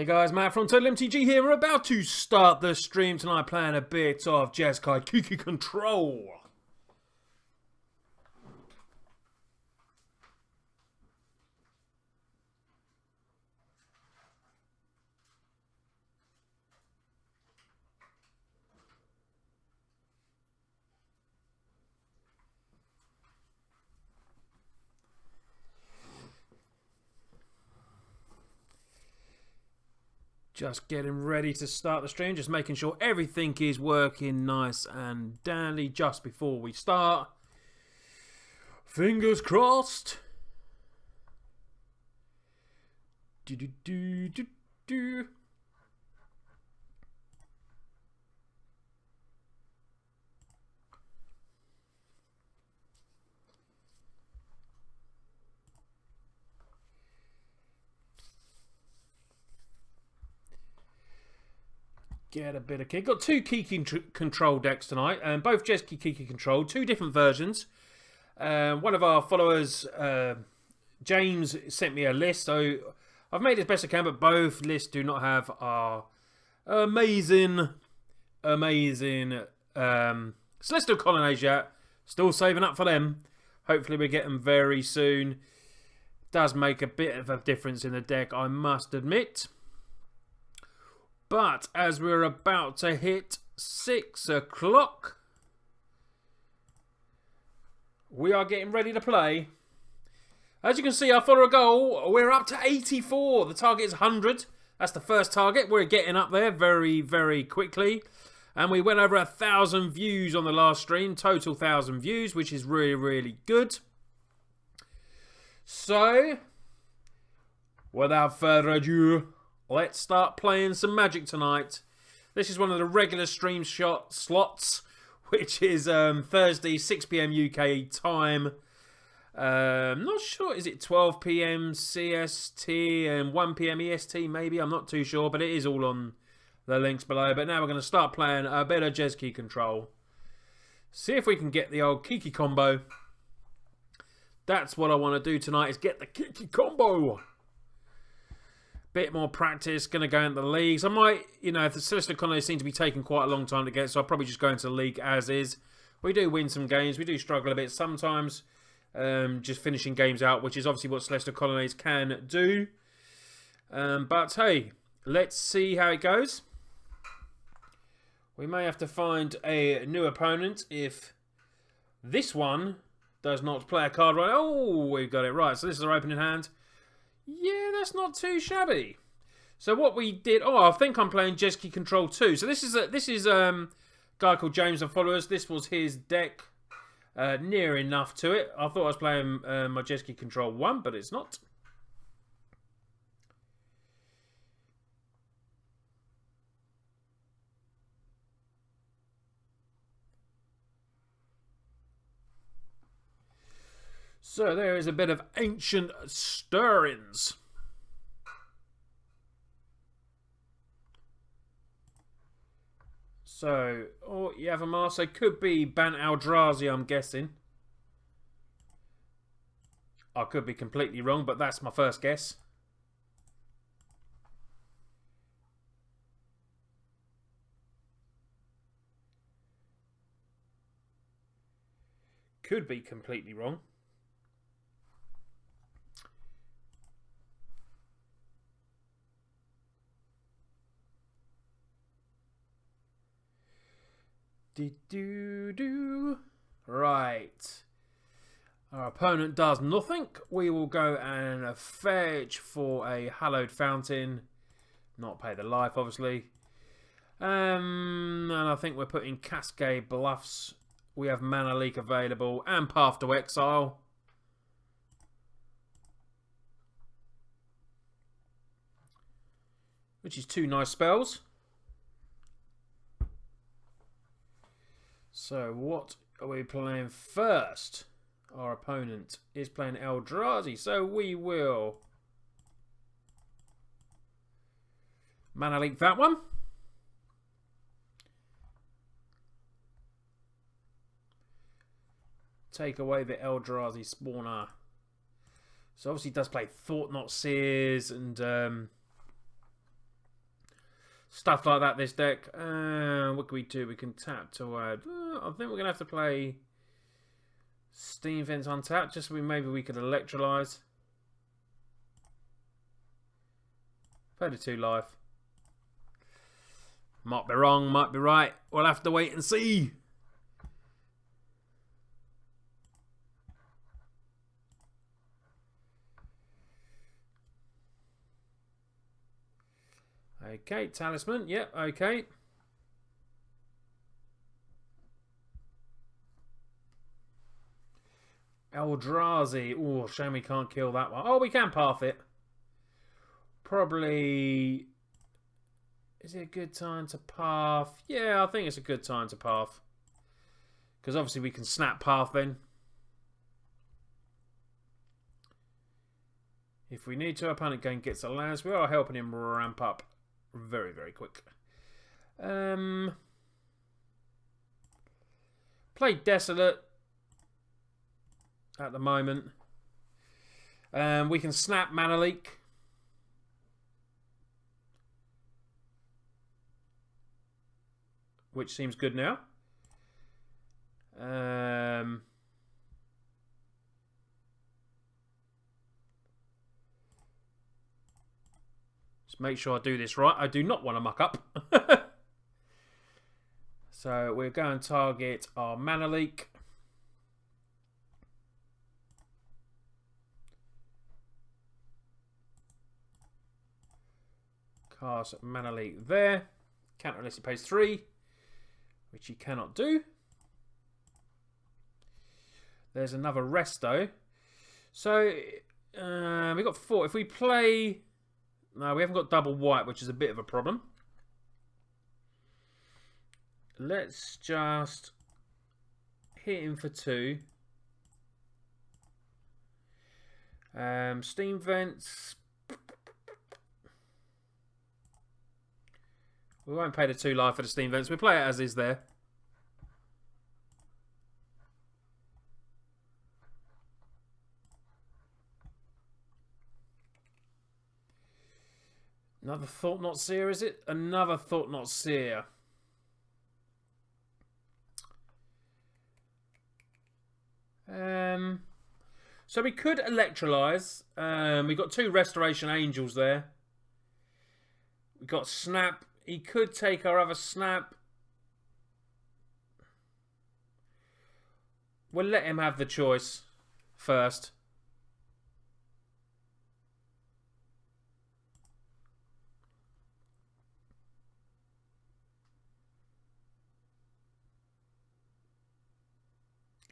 Hey guys, Matt from Total MTG here. We're about to start the stream tonight playing a bit of Jeskai Kiki Control. Just getting ready to start the stream, just making sure everything is working nice and dandy just before we start. Fingers crossed. Do. Get a bit of kick. Got two Kiki control decks tonight, and both Jeskai Kiki control, two different versions. One of our followers, James, sent me a list, so I've made it as best I can, but both lists do not have our amazing Celestial Colonnades yet. Still saving up for them. Hopefully we get them very soon. Does make a bit of a difference in the deck, I must admit. But as we're about to hit 6 o'clock, we are getting ready to play. As you can see, our follower goal, we're up to 84. The target is 100. That's the first target. We're getting up there very, very quickly. And we went over 1,000 views on the last stream. Total 1,000 views, which is really, really good. So, without further ado, let's start playing some Magic tonight. This is one of the regular stream slots, which is Thursday, 6 PM UK time. Not sure, is it 12 PM CST and 1 PM EST maybe? I'm not too sure, but it is all on the links below. But now we're going to start playing a bit of Jeskai Control. See if we can get the old Kiki combo. That's what I want to do tonight, is get the Kiki combo. Bit more practice, going to go into the leagues. I might, if the Celestial Colonnades seem to be taking quite a long time to get, so I'll probably just go into the league as is. We do win some games. We do struggle a bit sometimes, just finishing games out, which is obviously what Celestial Colonnades can do. But hey, let's see how it goes. We may have to find a new opponent if this one does not play a card right. Oh, we've got it right. So this is our opening hand. Yeah, that's not too shabby. So what we did... Oh, I think I'm playing Jeskai Control 2. So this is a guy called James and followers. This was his deck. Near enough to it. I thought I was playing my Jeskai Control 1, but it's not. So there is a bit of ancient stirrings. So, Yavamar, so could be Ban Eldrazi, I'm guessing. I could be completely wrong, but that's my first guess. Could be completely wrong. Right. Our opponent does nothing. We will go and fetch for a Hallowed Fountain. Not pay the life, obviously. And I think we're putting Cascade Bluffs. We have Mana Leak available and Path to Exile. Which is two nice spells. So what are we playing first? Our opponent is playing Eldrazi, so we will Mana Leak that one. Take away the Eldrazi spawner. So obviously he does play Thought Not Seers and Stuff like that, this deck. What can we do? We can tap to add. I think we're going to have to play Steam Vents untapped. Just so maybe we could electrolyze. Play the 2 life. Might be wrong, might be right. We'll have to wait and see. Okay, Talisman. Yep, okay. Eldrazi. Oh, shame we can't kill that one. Oh, we can path it. Probably... Is it a good time to path? Yeah, I think it's a good time to path. Because obviously we can snap path then. If we need to, our opponent game gets a lands. We are helping him ramp up very, very quick. Play Desolate at the moment. We can snap Mana Leak. Which seems good now. Just make sure I do this right. I do not want to muck up. So we're going to target our Mana Leak. Cast Mana Leak there. Counter unless it pays 3. Which you cannot do. There's another resto. So, we've got 4. If we play... No, we haven't got double white, which is a bit of a problem. Let's just hit him for 2. Steam Vents. We won't pay the 2 life for the Steam Vents. We'll play it as is there. Another Thought Not Seer, is it? Another Thought Not Seer. So we could electrolyze. We've got 2 Restoration Angels there. We've got Snap. He could take our other snap. We'll let him have the choice first.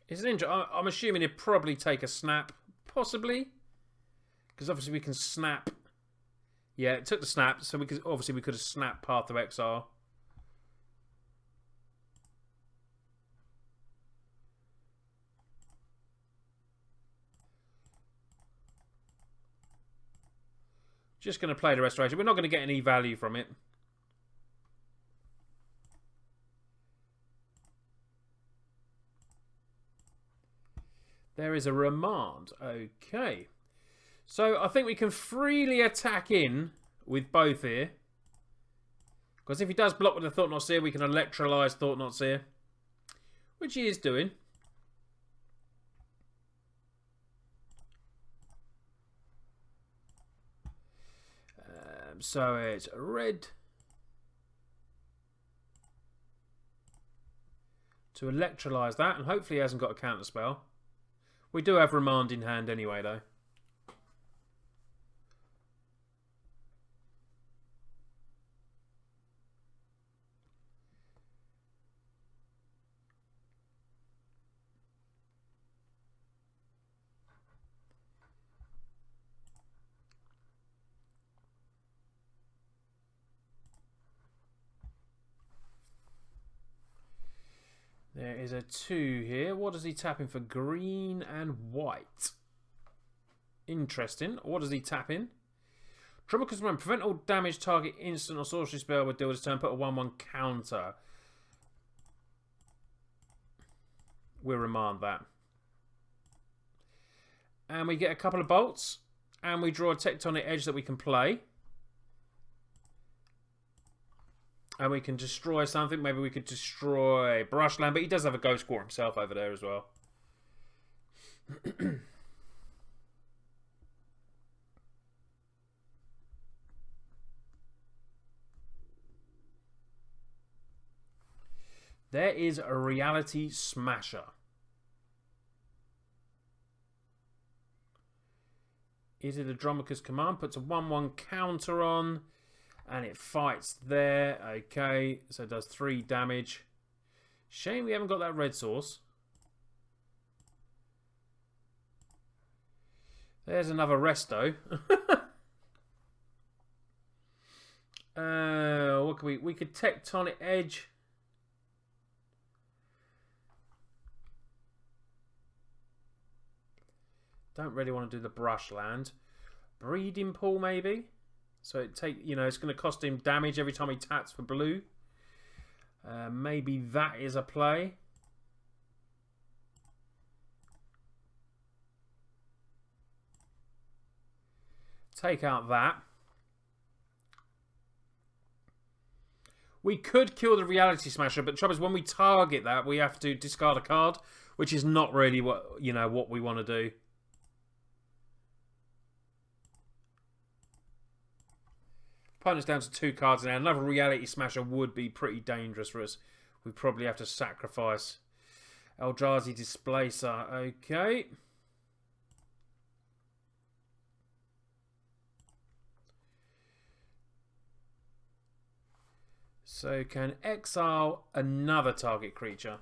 It's an I'm assuming he'd probably take a snap. Possibly. Because obviously we can snap. Yeah, it took the snap, so we could have snapped Path of Exile. Just going to play the Restoration. We're not going to get any value from it. There is a remand. Okay. So I think we can freely attack in with both here. Because if he does block with the Thought Not Seer, we can electrolyze Thought Not Seer. Which he is doing. So it's red. To electrolyze that. And hopefully he hasn't got a counter spell. We do have remand in hand anyway though. There is a 2 here. What does he tap in for? Green and white. Interesting. What does he tap in? Trouble command. Prevent all damage, target instant or sorcery spell with deal this turn. Put a 1/1 counter. We'll remand that. And we get a couple of bolts. And we draw a Tectonic Edge that we can play. And we can destroy something. Maybe we could destroy Brushland. But he does have a Ghost Quarter himself over there as well. There is a Reality Smasher. Is it a Dromoka's Command? Puts a 1/1 counter on. And it fights there. Okay, so it does 3 damage. Shame we haven't got that red source. There's another Resto. What can we could Tectonic Edge. Don't really want to do the Brushland. Breeding Pool maybe. So it's going to cost him damage every time he taps for blue. Maybe that is a play. Take out that. We could kill the Reality Smasher, but the trouble is when we target that, we have to discard a card, which is not really what we want to do. Opponent's down to 2 cards now. Another Reality Smasher would be pretty dangerous for us. We'd probably have to sacrifice Eldrazi Displacer. Okay. So can exile another target creature.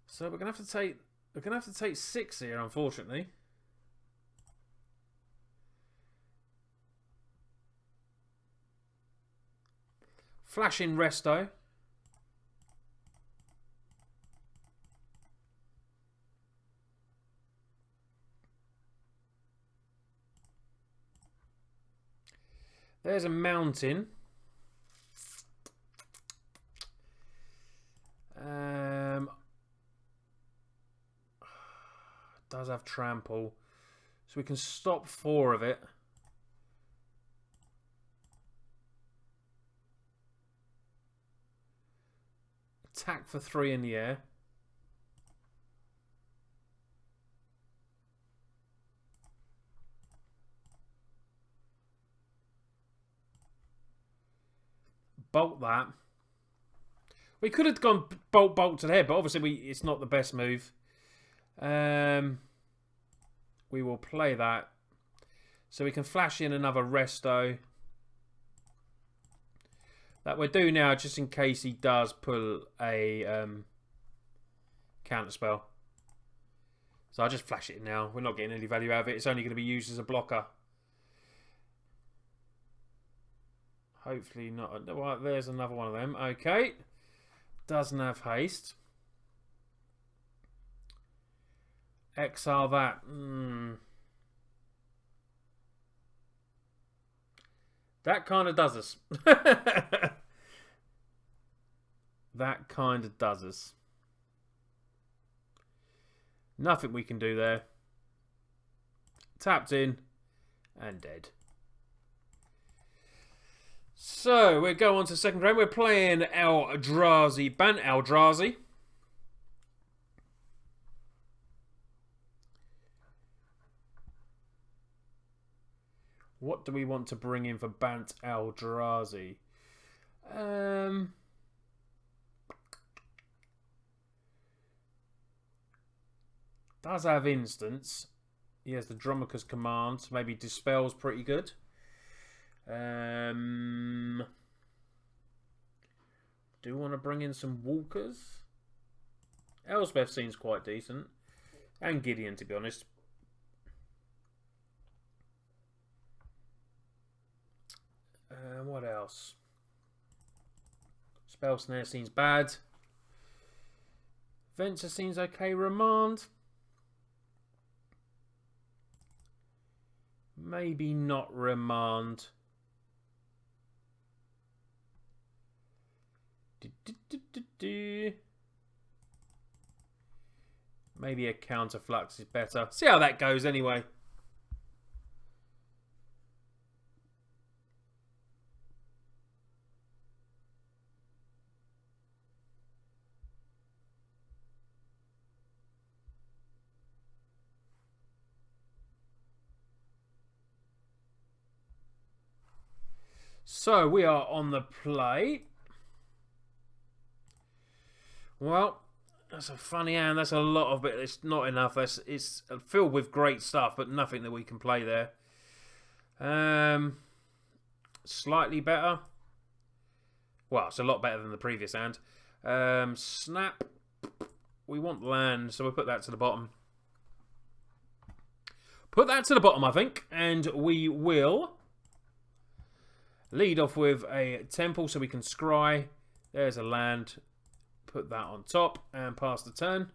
So we're gonna have to take 6 here, unfortunately. Flash in Resto. There's a mountain. Does have trample. So we can stop 4 of it. Attack for 3 in the air. Bolt that. We could have gone bolt to the head, but obviously it's not the best move. We will play that. So we can flash in another Resto. That we'll do now, just in case he does pull a counterspell. So I'll just flash it now. We're not getting any value out of it. It's only going to be used as a blocker. Hopefully not. Well, there's another one of them. Okay. Doesn't have haste. Exile that. That kind of does us. That kind of does us. Nothing we can do there. Tapped in and dead. So we go on to the second round. We're playing Eldrazi, Bant Eldrazi. What do we want to bring in for Bant Eldrazi? Does have instance. He has the Dromoka's Command. Maybe Dispel's pretty good. Do want to bring in some Walkers? Elspeth seems quite decent. And Gideon, to be honest. What else? Spell Snare seems bad. Venture seems okay. Remand. Maybe not Remand. Maybe a Counterflux is better. See how that goes anyway. So we are on the play. Well, that's a funny hand. That's a lot of it. It's not enough. It's filled with great stuff, but nothing that we can play there. Slightly better. Well, it's a lot better than the previous hand. Snap. We want land, so we'll put that to the bottom. Put that to the bottom, I think. And we will lead off with a temple so we can scry. There's a land. Put that on top and pass the turn.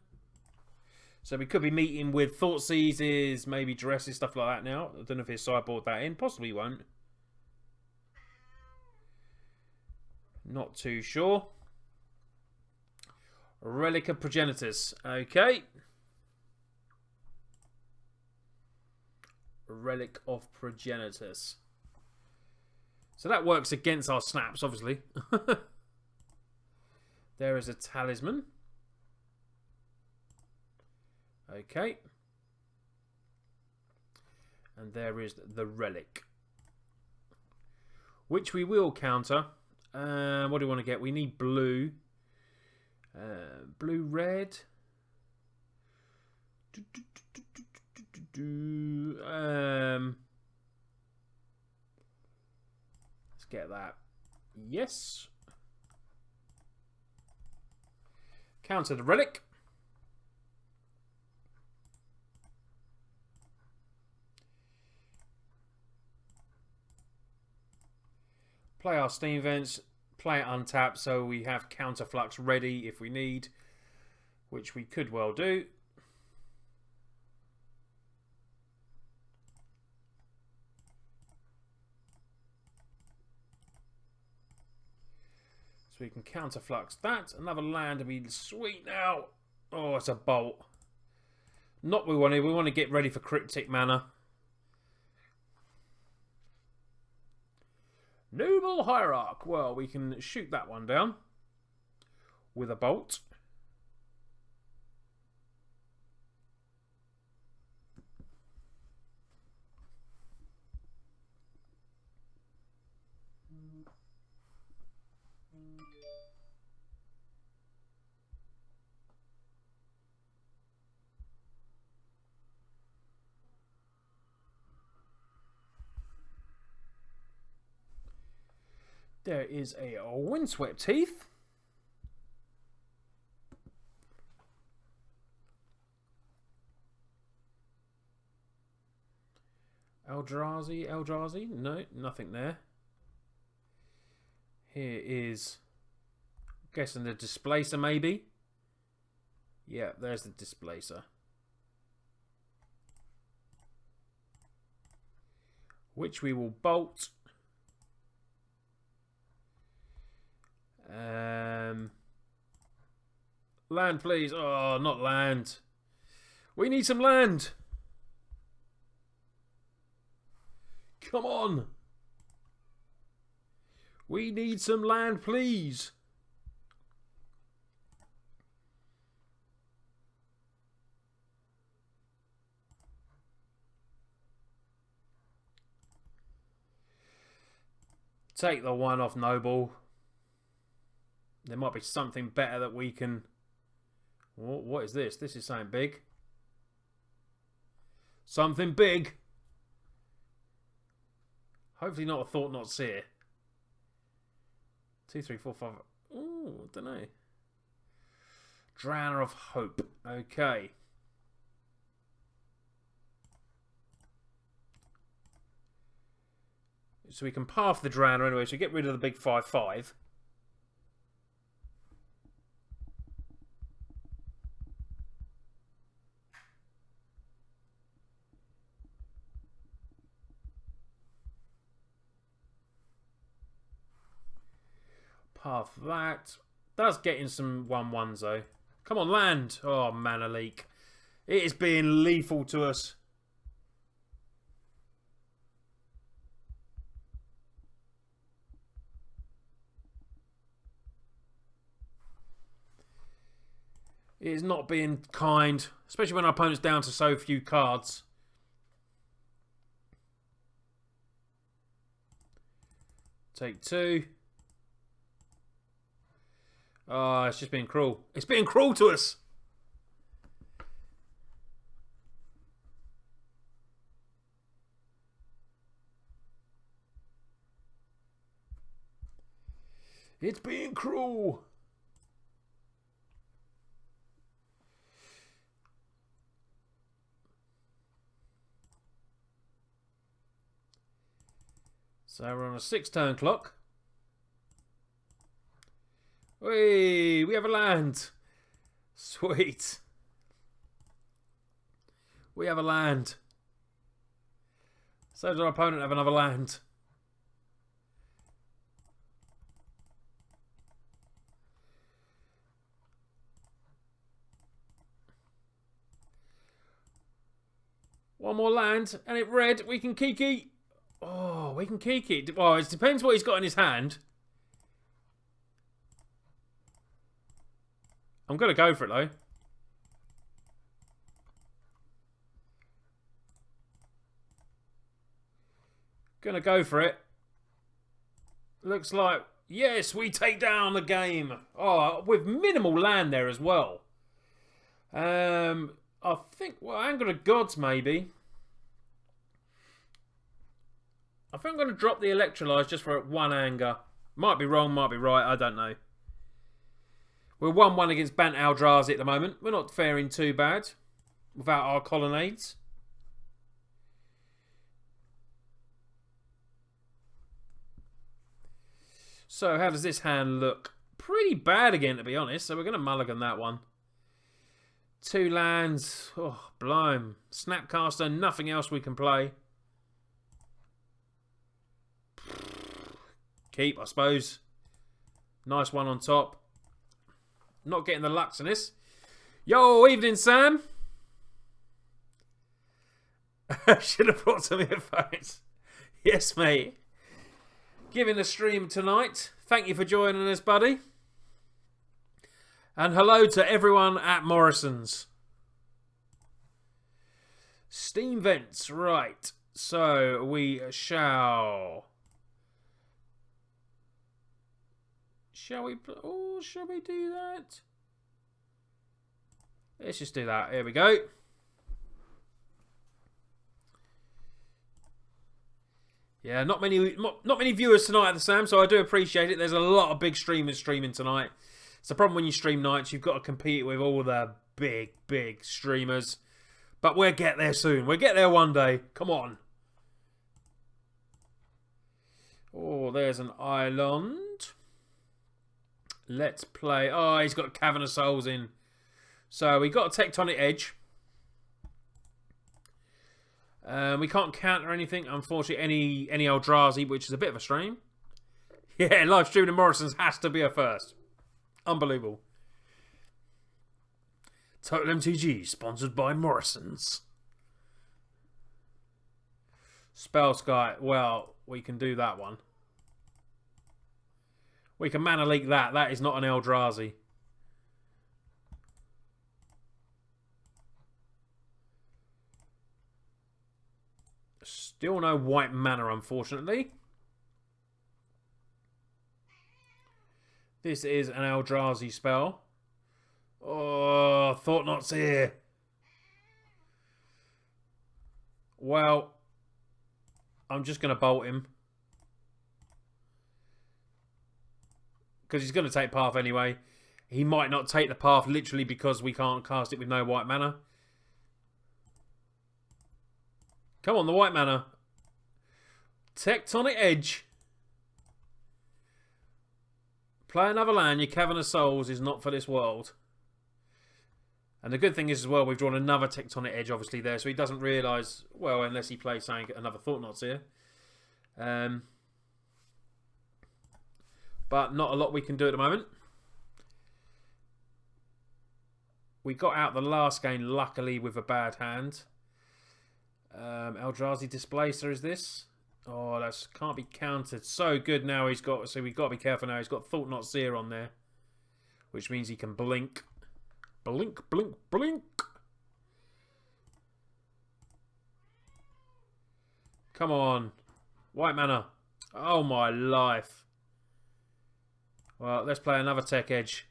So we could be meeting with Thought Seizes, maybe Dresses, stuff like that now. I don't know if his sideboard that in. Possibly won't. Not too sure. Relic of Progenitors. Okay. Relic of Progenitors. So that works against our snaps, obviously. There is a talisman. Okay. And there is the relic. Which we will counter. What do we want to get? We need blue. Blue, red. Let's get that. Yes. Counter the relic. Play our steam vents. Play it untapped so we have counterflux ready if we need, which we could well do. So we can counterflux that. Another land would be sweet now. Oh, it's a bolt. Not what we wanted. We want to get ready for cryptic mana. Noble Hierarch. Well, we can shoot that one down with a bolt. There is a Windswept Heath. Eldrazi? No, nothing there. Here is, I'm guessing the Displacer maybe. Yeah, there's the Displacer. Which we will bolt. Land, please. Oh, not land. We need some land. Come on. We need some land, please. Take the one off Noble. There might be something better that we can... What is this? This is something big. Something big. Hopefully not a Thought Not Seer. 2, 3, 4, 5. Ooh, I don't know. Drowner of Hope. Okay. So we can path the Drowner anyway, so get rid of the big 5/5. Path that. That's getting some 1/1s though. Come on, land. Oh, mana leak. It is being lethal to us. It is not being kind, especially when our opponent's down to so few cards. Take 2. Oh, it's just being cruel. It's being cruel to us. It's being cruel. So we're on a 6-turn clock. Whee! We have a land. Sweet. We have a land. So does our opponent have another land. One more land, and it red. We can Kiki. Oh, we can Kiki. Well, it depends what he's got in his hand. I'm going to go for it, though. Going to go for it. Looks like, yes, we take down the game. Oh, with minimal land there as well. I think, well, Anger of Gods, maybe. I think I'm going to drop the Electrolyze just for 1 anger. Might be wrong, might be right, I don't know. We're 1-1 against Bant Eldrazi at the moment. We're not faring too bad without our colonnades. So how does this hand look? Pretty bad again, to be honest. So we're going to mulligan that one. 2 lands. Oh, blime. Snapcaster, nothing else we can play. Keep, I suppose. Nice one on top. Not getting the Lux in this. Yo, evening, Sam. Should have brought some earphones. Yes, mate. Giving the stream tonight. Thank you for joining us, buddy. And hello to everyone at Morrison's. Steam vents, right. So we shall... Shall we do that? Let's just do that. Here we go. Yeah, not many viewers tonight at the Sam, so I do appreciate it. There's a lot of big streamers streaming tonight. It's the problem when you stream nights, you've got to compete with all the big streamers. But we'll get there soon. We'll get there one day. Come on. Oh, there's an island. Let's play. Oh, he's got Cavern of Souls in. So we got a Tectonic Edge. We can't counter anything, unfortunately, any Eldrazi, which is a bit of a stream. Yeah, live streaming in Morrison's has to be a first. Unbelievable. Total MTG, sponsored by Morrison's. Spell Sky, well, we can do that one. We can mana leak that. That is not an Eldrazi. Still no white mana, unfortunately. This is an Eldrazi spell. Oh, Thought Knot's here. Well, I'm just going to bolt him. Because he's going to take path anyway. He might not take the path literally because we can't cast it with no white mana. Come on, the white mana. Tectonic Edge. Play another land. Your Cavern of Souls is not for this world. And the good thing is as well, we've drawn another Tectonic Edge obviously there. So he doesn't realise, well, unless he plays something, another Thought Knots here. But not a lot we can do at the moment. We got out the last game, luckily, with a bad hand. Eldrazi Displacer is this. Oh, that can't be countered. So good now he's got... So we've got to be careful now. He's got Thought Knot Seer on there. Which means he can blink. Blink, blink, blink. Come on. White mana. Oh my life. Well, let's play another Tech Edge.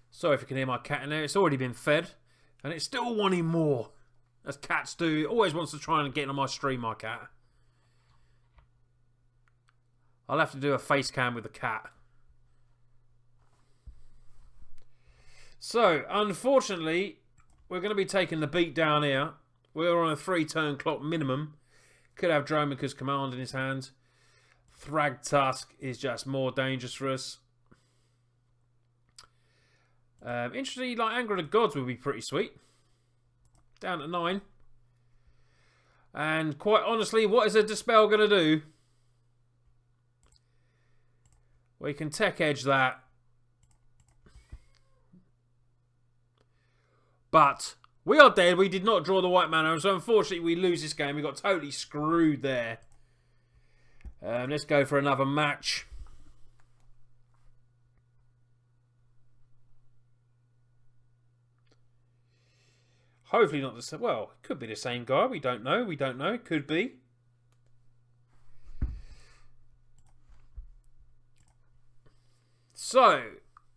Sorry if you can hear my cat in there. It's already been fed. And it's still wanting more. As cats do. It always wants to try and get on my stream, my cat. I'll have to do a face cam with the cat. So, unfortunately, we're going to be taking the beat down here. We're on a 3-turn clock minimum. Could have Dromica's command in his hands. Thragtusk is just more dangerous for us. Interestingly, like Anger of the Gods would be pretty sweet. Down to 9. And quite honestly, what is a Dispel going to do? We can Tech Edge that. But we are dead. We did not draw the white mana. So unfortunately, we lose this game. We got totally screwed there. Let's go for another match. Hopefully not the same. Well, it could be the same guy. We don't know. We don't know. It could be. So,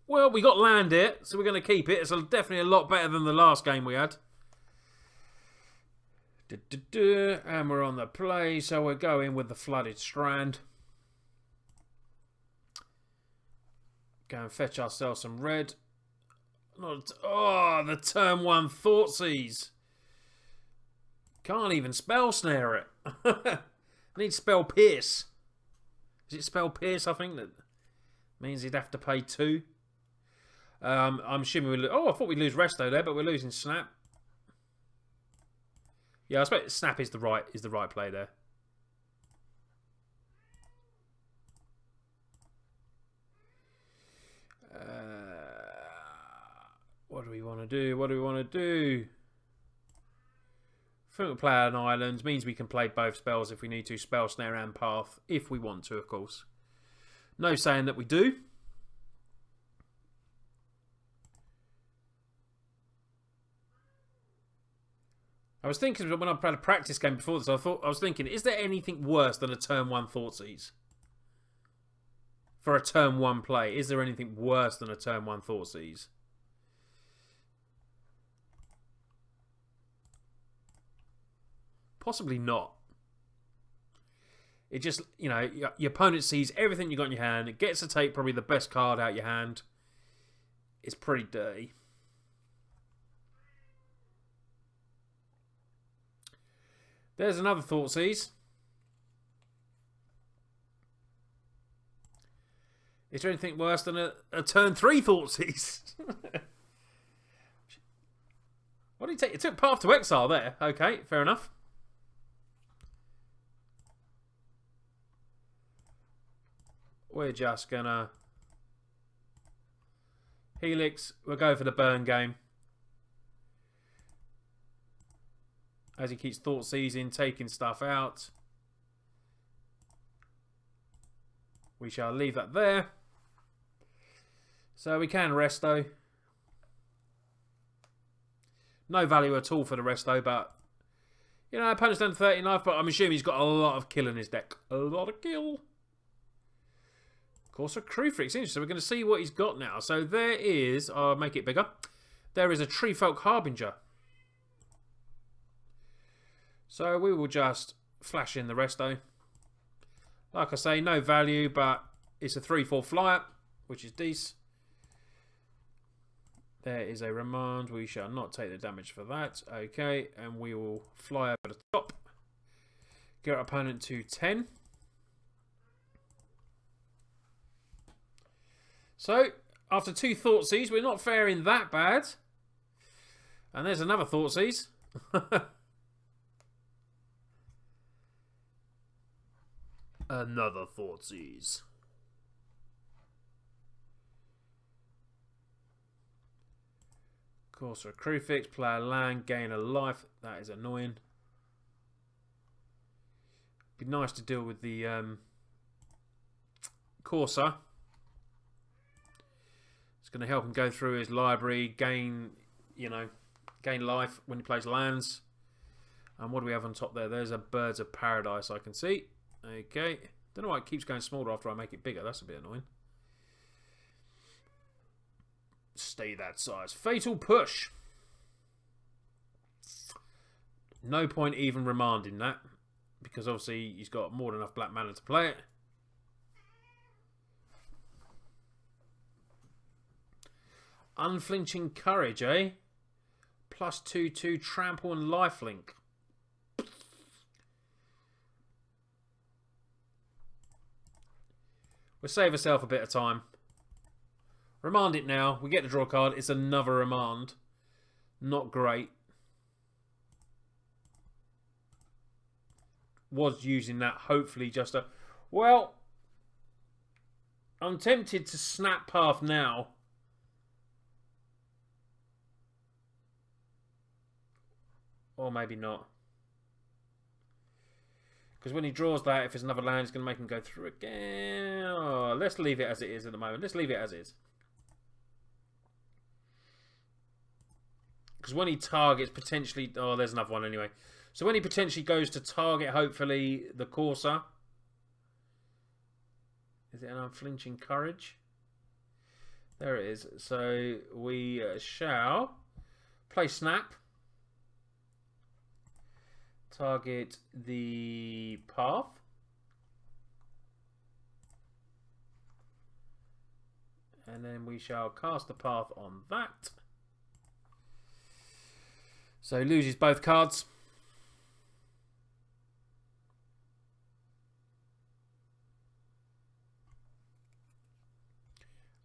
well, we got land here, so we're going to keep it. It's definitely a lot better than the last game we had. And we're on the play, so we're going with the Flooded Strand. Go and fetch ourselves some red. Oh, the turn 1 Thoughtseize. Can't even spell snare it. I need spell pierce. Is it spell pierce? I think that means he'd have to pay 2. I'm assuming we. Oh, I thought we'd lose Resto there, but we're losing Snap. Yeah, I suppose Snap is the right play there. What do we want to do? What do we want to do? Frequent player on islands means we can play both spells if we need to. Spell, Snare and Path. If we want to, of course. No saying that we do. I was thinking when I played a practice game before this, I was thinking, is there anything worse than a turn 1 Thoughtseize? For a turn 1 play, is there anything worse than a turn 1 Thoughtseize? Possibly not. It just, you know, your opponent sees everything you got in your hand. It gets to take probably the best card out your hand. It's pretty dirty. There's another Thoughtseize. Is there anything worse than a turn 3 Thoughtseize? What did he take? It took Path to Exile there. Okay, fair enough. We're just gonna Helix. We'll go for the burn game. As he keeps Thoughtseizing, taking stuff out. We shall leave that there. So we can Resto. No value at all for the Resto, but you know, opponent's done 30 life, but I'm assuming he's got a lot of kill in his deck. A lot of kill. Of course, a Crew Freak's interesting. We're going to see what he's got now. So there is, I'll make it bigger. There is a Treefolk Harbinger. So we will just flash in the Resto. Like I say, no value, but it's a 3/4 flyer, which is decent. There is a Remand. We shall not take the damage for that. Okay, and we will fly over the top. Get our opponent to 10. So, after 2 Thoughtseize, we're not faring that bad. And there's another Thoughtseize. Another Thoughtseize. Courser, Crew Fix, player land, gain a life. That is annoying. Be nice to deal with the Courser. Let's going to help him go through his library, gain life when he plays lands. And what do we have on top there? There's a Birds of Paradise I can see. Okay. Don't know why it keeps going smaller after I make it bigger. That's a bit annoying. Stay that size. Fatal Push. No point even remanding that, because obviously he's got more than enough black mana to play it. Unflinching Courage, eh? Plus 2/2 Trample and Lifelink. We'll save ourselves a bit of time. Remand it now. We get to draw a card. It's another remand. Not great. Was using that, hopefully, just a... Well, I'm tempted to snap Path now. Or maybe not. Because when he draws that, if it's another land, it's going to make him go through again. Oh, let's leave it as it is at the moment. Let's leave it as is. Because when he targets potentially... Oh, there's another one anyway. So when he potentially goes to target, hopefully, the Corsair. Is it an Unflinching Courage? There it is. So we shall play Snap. Target the Path. And then we shall cast the Path on that. So he loses both cards.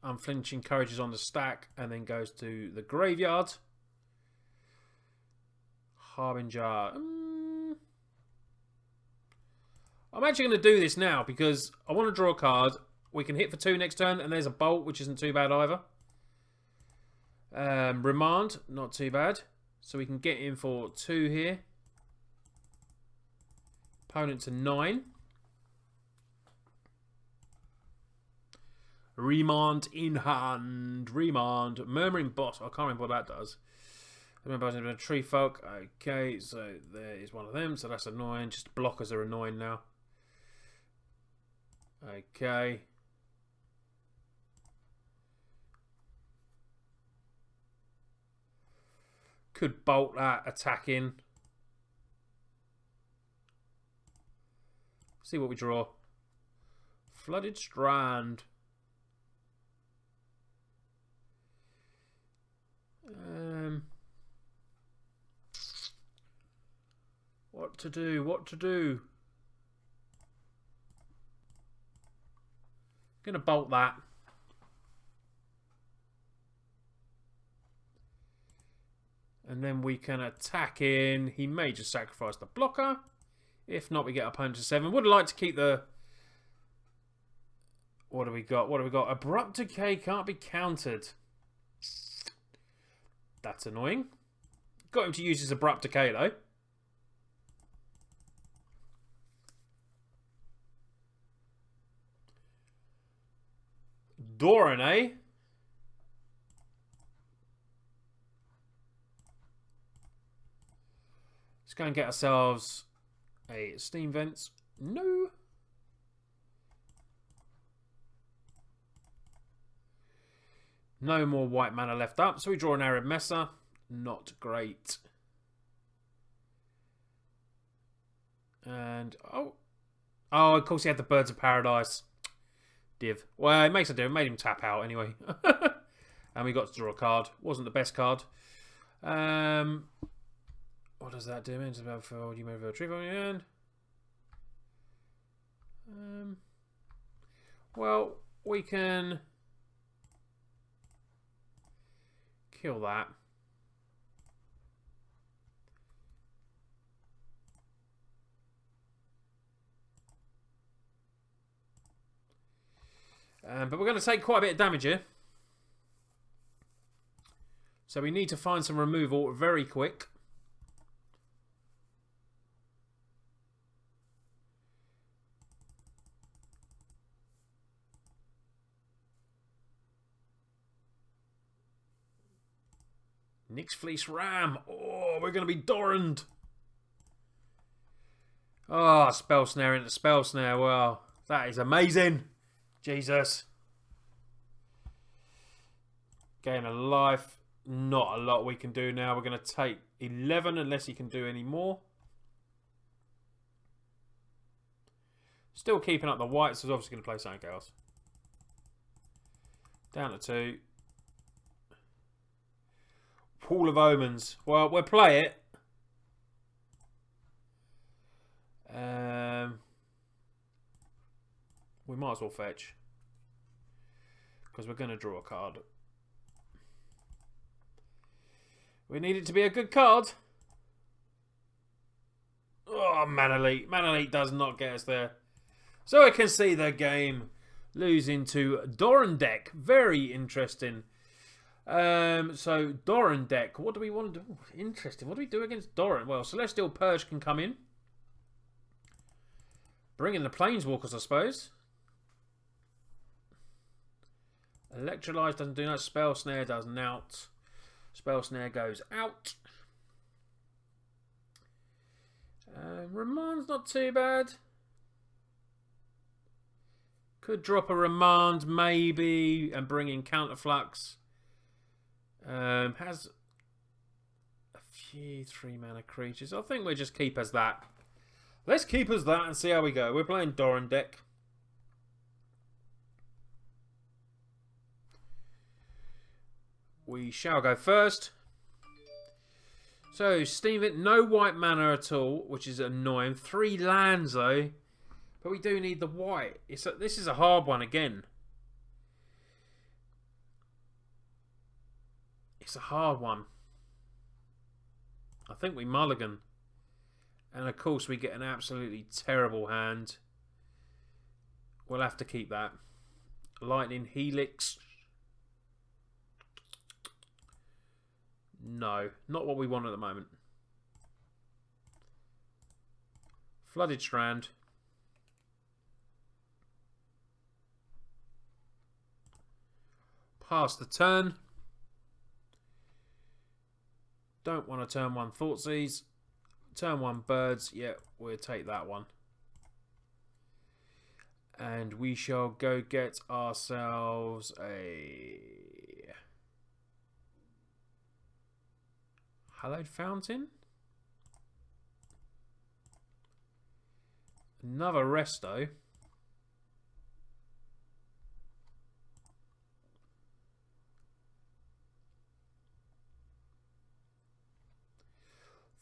Unflinching Courage is on the stack and then goes to the graveyard. Harbinger. I'm actually going to do this now because I want to draw a card. We can hit for 2 next turn, and there's a Bolt, which isn't too bad either. Remand, not too bad. So we can get in for 2 here. Opponent to 9. Remand in hand. Remand. Murmuring Boss. I can't remember what that does. Remember, Tree Folk. Okay, so there is one of them. So that's annoying. Just blockers are annoying now. Okay. Could bolt that, attack in. See what we draw. Flooded Strand. What to do? What to do? Gonna bolt that. And then we can attack in. He may just sacrifice the blocker. If not, we get opponent to 7. Would like to keep the... What do we got? What do we got? Abrupt Decay can't be countered. That's annoying. Got him to use his Abrupt Decay, though. Doran, eh? Let's go and get ourselves a Steam Vents. No. No more white mana left up. So we draw an Arid Messer. Not great. And, oh, of course he had the Birds of Paradise. Div. Well, it makes a difference. It made him tap out anyway. And we got to draw a card. Wasn't the best card. What does that do? It's about for you move a tree on your hand. Well, we can kill that. But we're going to take quite a bit of damage here. So we need to find some removal very quick. Nyx Fleece Ram. Oh, we're going to be Doraned. Oh, Spell Snare into Spell Snare. Well, that is amazing. Jesus. Gain a life. Not a lot we can do now. We're going to take 11 unless he can do any more. Still keeping up the whites. So he's obviously going to play something else. Down to 2. Pool of Omens. Well, we'll play it. We might as well fetch. Because we're going to draw a card. We need it to be a good card. Oh, Mana Leak. Mana Leak does not get us there. So I can see the game losing to Doran deck. Very interesting. So Doran deck. What do we want to do? Interesting. What do we do against Doran? Well, Celestial Purge can come in. Bring in the Planeswalkers, I suppose. Electrolyze doesn't do that. Spell Snare does not. Spell Snare goes out. Remand's not too bad. Could drop a Remand maybe and bring in Counterflux. Has a few 3-mana creatures. I think we'll just keep as that. Let's keep as that and see how we go. We're playing Doran deck. We shall go first. So, Steam it. No white mana at all, which is annoying. 3 lands, though. But we do need the white. This is a hard one again. It's a hard one. I think we mulligan. And, of course, we get an absolutely terrible hand. We'll have to keep that. Lightning Helix. No, not what we want at the moment. Flooded Strand. Pass the turn. Don't want to turn 1 Thoughtseize. Turn 1 Birds. Yeah, we'll take that one. And we shall go get ourselves a Hallowed Fountain. Another Resto.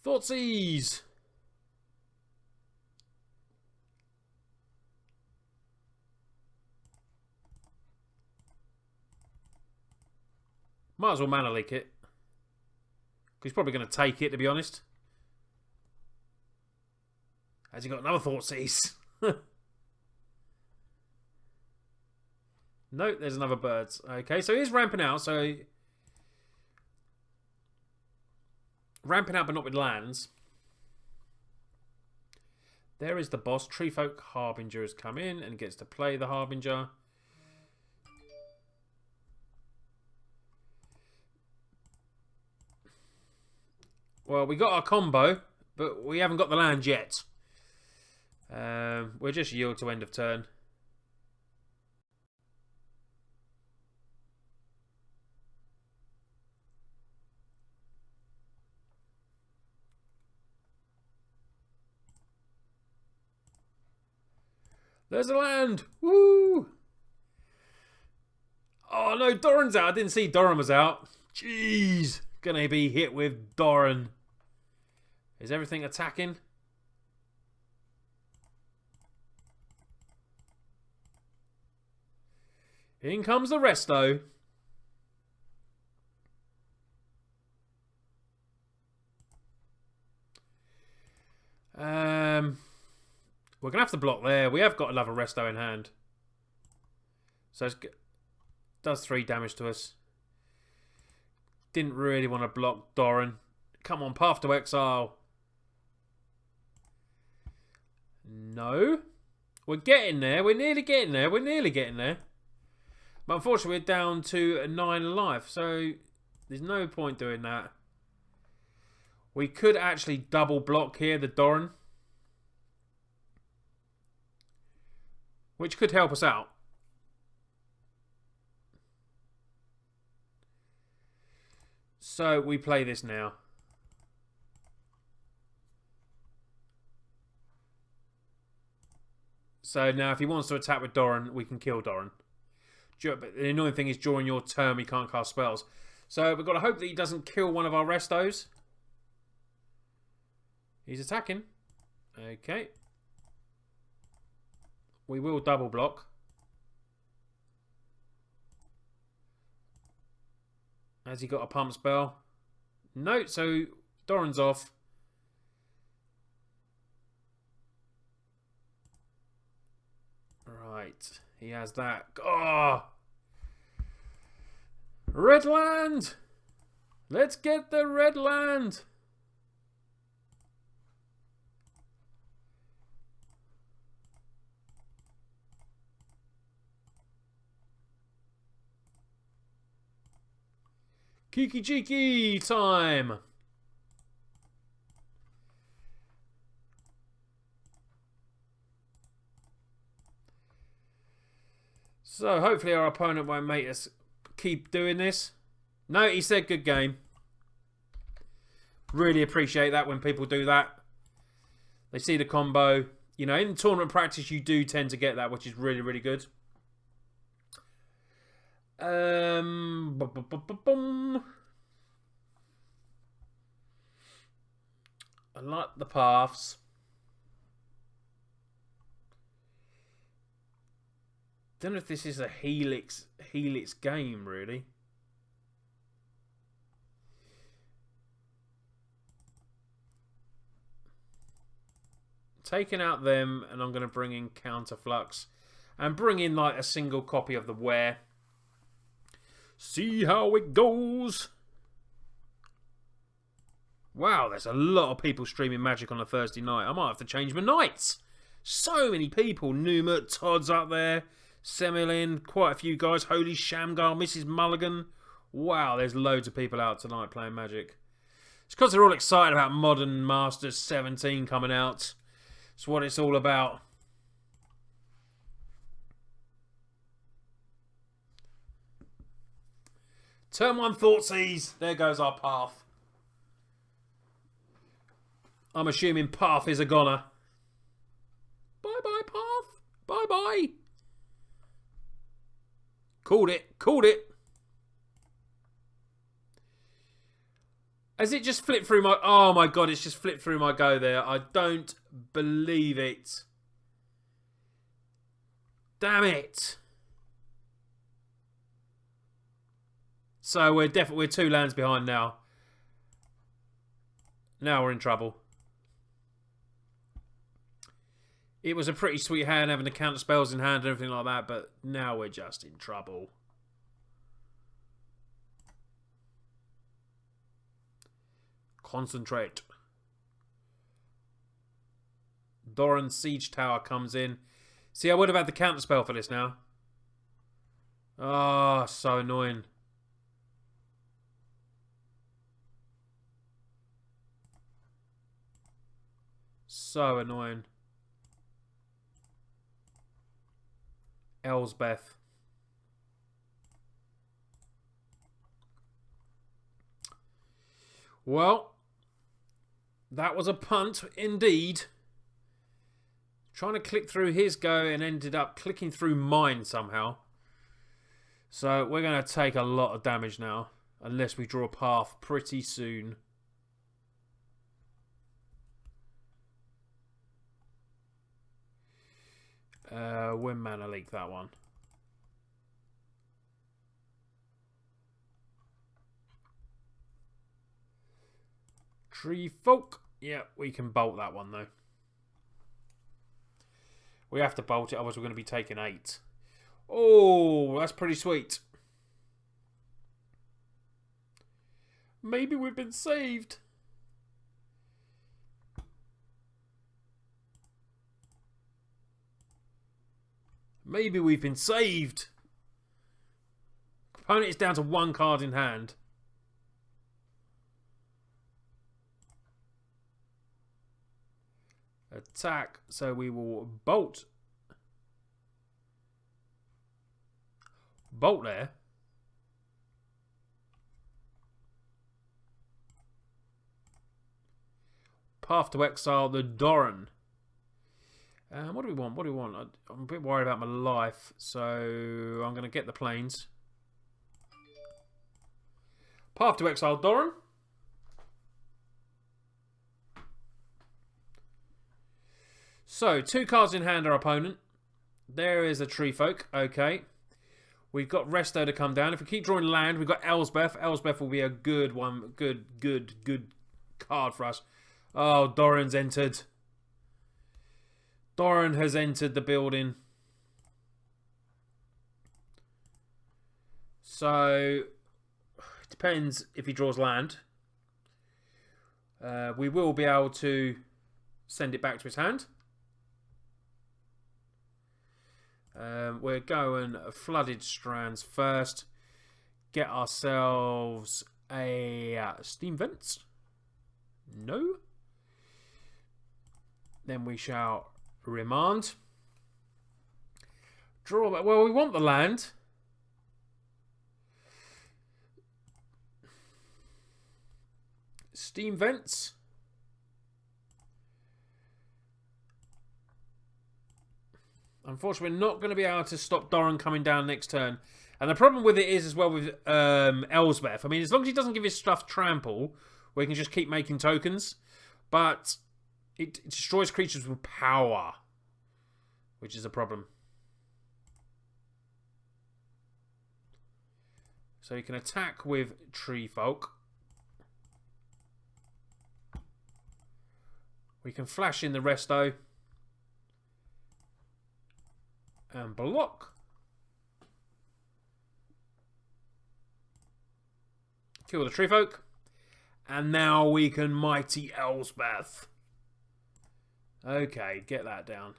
Thoughtseize. Might as well mana leak it. He's probably going to take it, to be honest. Has he got another Thoughtseize? Nope, there's another Birds. Okay, so he's ramping out. So ramping out, but not with lands. There is the boss. Treefolk Harbinger has come in and gets to play the Harbinger. Well, we got our combo, but we haven't got the land yet. We'll just yield to end of turn. There's a land! Woo! Oh no, Doran's out. I didn't see Doran was out. Jeez. Gonna be hit with Doran. Is everything attacking? In comes the Resto. We're going to have to block there. We have got another Resto in hand. So it does 3 damage to us. Didn't really want to block Doran. Come on, Path to Exile. No. We're getting there. We're nearly getting there. We're nearly getting there. But unfortunately, we're down to 9 life. So there's no point doing that. We could actually double block here the Doran, which could help us out. So we play this now. So now if he wants to attack with Doran, we can kill Doran. But the annoying thing is during your turn we can't cast spells. So we've got to hope that he doesn't kill one of our restos. He's attacking. Okay. We will double block. Has he got a pump spell? No, so Doran's off. Right, he has that. Oh! Red land! Let's get the red land! Kiki Jiki time! So hopefully our opponent won't make us keep doing this. No, he said good game. Really appreciate that when people do that. They see the combo. You know, in tournament practice you do tend to get that, which is really, really good. I like the paths. Don't know if this is a Helix game, really. Taking out them, and I'm going to bring in Counterflux. And bring in, like, a single copy of the Wear. See how it goes. Wow, there's a lot of people streaming Magic on a Thursday night. I might have to change my nights. So many people. Numut, Todd's up there. Semilin, quite a few guys. Holy Shamgar, Mrs. Mulligan. Wow, there's loads of people out tonight playing Magic. It's because they're all excited about Modern Masters 17 coming out. It's what it's all about. Turn 1 Thoughtseize. There goes our path. I'm assuming path is a goner. Bye-bye, path. Bye-bye. Called it. Called it. Has it just flipped through my... Oh, my God. It's just flipped through my go there. I don't believe it. Damn it. So we're 2 lands behind now. Now we're in trouble. It was a pretty sweet hand having the counter spells in hand and everything like that, but now we're just in trouble. Concentrate. Doran Siege Tower comes in. See, I would have had the counter spell for this now. Oh, so annoying. So annoying. Elsbeth. Well, that was a punt indeed. Trying to click through his go and ended up clicking through mine somehow. So we're going to take a lot of damage now. Unless we draw a path pretty soon. Win Mana Leak, that one. Tree Folk. Yeah, we can bolt that one, though. We have to bolt it, otherwise we're going to be taking 8. Oh, that's pretty sweet. Maybe we've been saved. Maybe we've been saved. Opponent is down to 1 card in hand. attack. So we will bolt. Bolt there. Path to exile the Doran. What do we want? What do we want? I'm a bit worried about my life, so I'm going to get the planes. Path to exile Doran. So, 2 cards in hand, our opponent. There is a Tree Folk. Okay. We've got Resto to come down. If we keep drawing land, we've got Elspeth. Elspeth will be a good one. Good card for us. Oh, Doran's entered. Doran has entered the building. So, it depends if he draws land. We will be able to send it back to his hand. We're going Flooded Strands first. Get ourselves a Steam Vents. No. Then we shall Remand. Draw. Well, we want the land. Steam Vents. Unfortunately, we're not going to be able to stop Doran coming down next turn. And the problem with it is as well with Elspeth. I mean, as long as he doesn't give his stuff trample, we can just keep making tokens. But it destroys creatures with power, which is a problem. So you can attack with Tree Folk. We can flash in the Resto. And block. Kill the Tree Folk. And now we can Mighty Elspeth. Okay, get that down.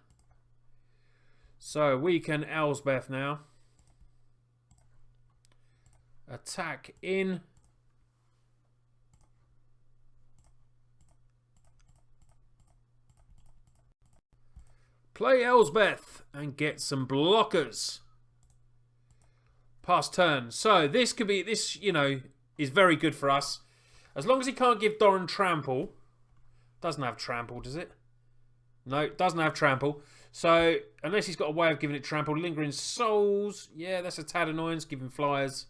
So we can Elspeth now. Attack in. Play Elspeth and get some blockers. Pass turn. So this could be, this, you know, is very good for us. As long as he can't give Doran trample. Doesn't have trample, does it? No, it doesn't have trample. So, unless he's got a way of giving it trample. Lingering Souls. Yeah, that's a tad annoying. Giving flyers.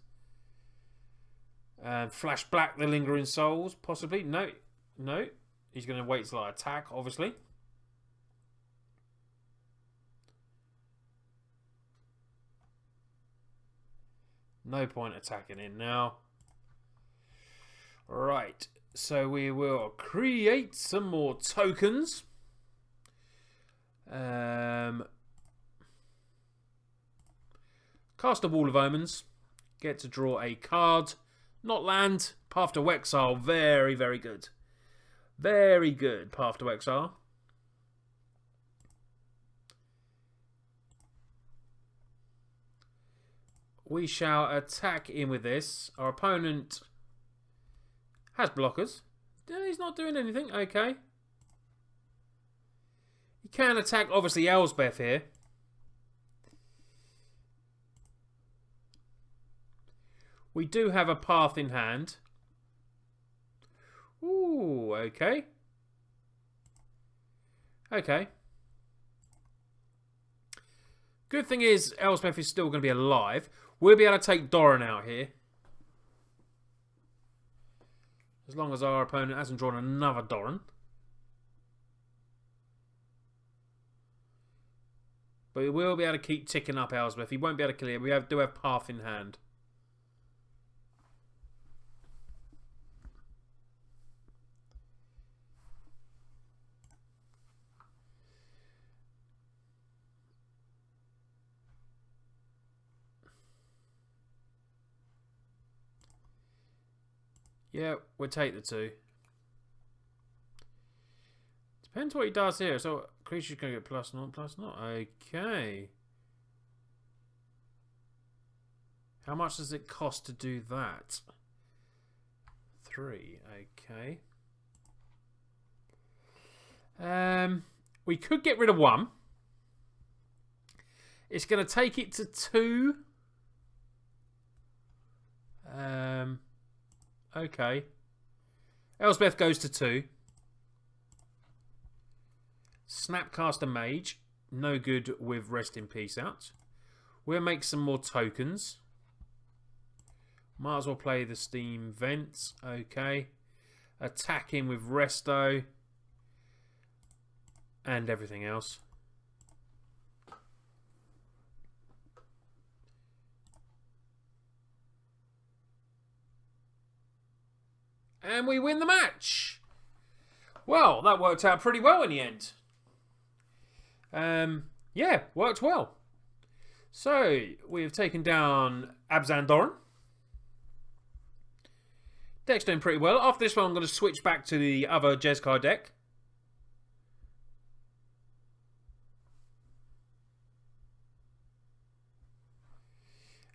Flash back the Lingering Souls, possibly. No. No. He's going to wait till I attack, obviously. No point attacking in now. Right. So we will create some more tokens. Cast a Wall of Omens. Get to draw a card. Not land. Path to Exile. Very, very good. Very good. Path to Exile. We shall attack in with this. Our opponent has blockers. He's not doing anything. Okay. He can attack, obviously, Elspeth here. We do have a path in hand. Ooh, okay. Okay. Good thing is, Elspeth is still going to be alive. We'll be able to take Doran out here. As long as our opponent hasn't drawn another Doran. But we will be able to keep ticking up Elspeth. He won't be able to kill it. We do have path in hand. Yeah, we'll take the 2. Depends what he does here. So, creature's going to get +0, +0. Okay. How much does it cost to do that? 3. Okay. We could get rid of 1. It's going to take it to 2. Okay. Elspeth goes to 2. Snapcaster Mage. No good with Rest in Peace out. We'll make some more tokens. Might as well play the Steam Vents. Okay. Attacking with Resto. And everything else. And we win the match. Well, that worked out pretty well in the end. Yeah, worked well. So, we've taken down Abzan Doran. Deck's doing pretty well. After this one, I'm going to switch back to the other Jeskai deck.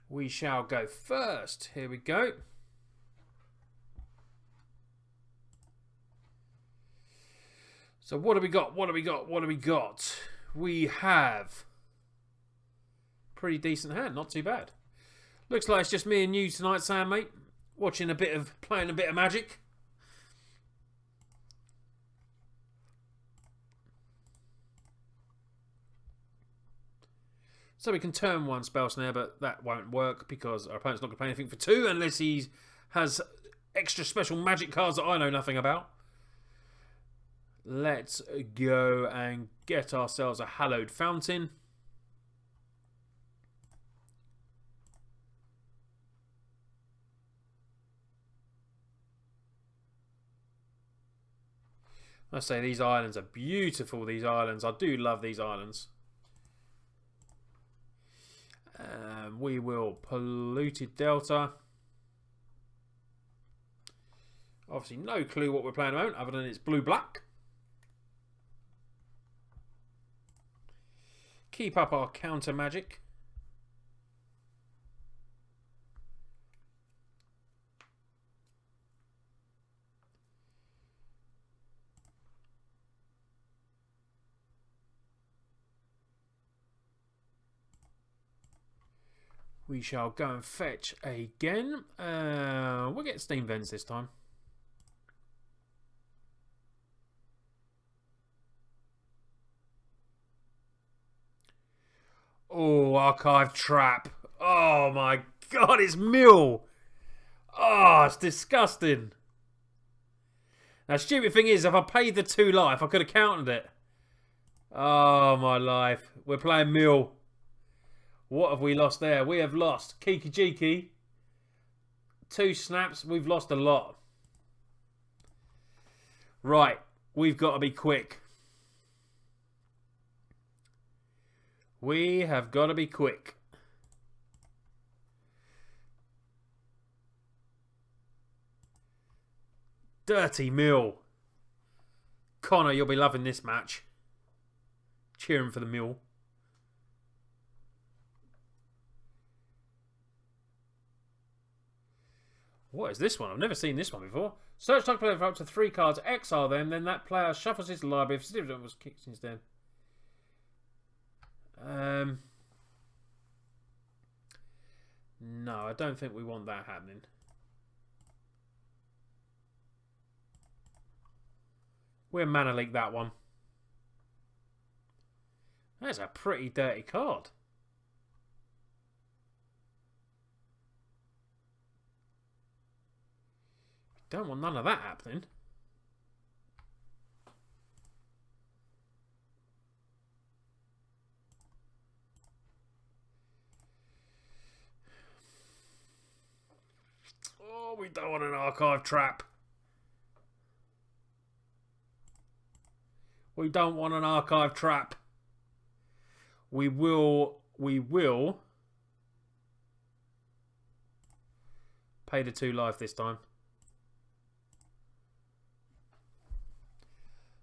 We shall go first. Here we go. So what do we got? What do we got? What do we got? We have pretty decent hand. Not too bad. Looks like it's just me and you tonight, Sam, mate. Playing a bit of Magic. So we can turn 1 Spell Snare, but that won't work because our opponent's not going to play anything for 2 unless he has extra special magic cards that I know nothing about. Let's go and get ourselves a Hallowed Fountain. I say these islands are beautiful, these islands. I do love these islands. We will Polluted Delta. Obviously no clue what we're playing at the moment other than it's blue-black. Keep up our counter magic. We shall go and fetch again. We'll get Steam Vents this time. Oh, Archive Trap. Oh my god, it's Mill. Oh, it's disgusting. Now, stupid thing is, if I paid the 2 life, I could have countered it. Oh, my life. We're playing Mill. What have we lost there? We have lost Kiki Jiki. 2 snaps. We've lost a lot. Right. We've got to be quick. We have got to be quick. Dirty Mill. Connor, you'll be loving this match. Cheering for the Mill. What is this one? I've never seen this one before. Search target player for up to 3 cards, exile them, then that player shuffles his library if certificate was kicked instead. No, I don't think we want that happening. We'll mana leak that one. That's a pretty dirty card. Don't want none of that happening. Oh, we don't want an Archive Trap. We don't want an Archive Trap. We will pay the 2 life this time.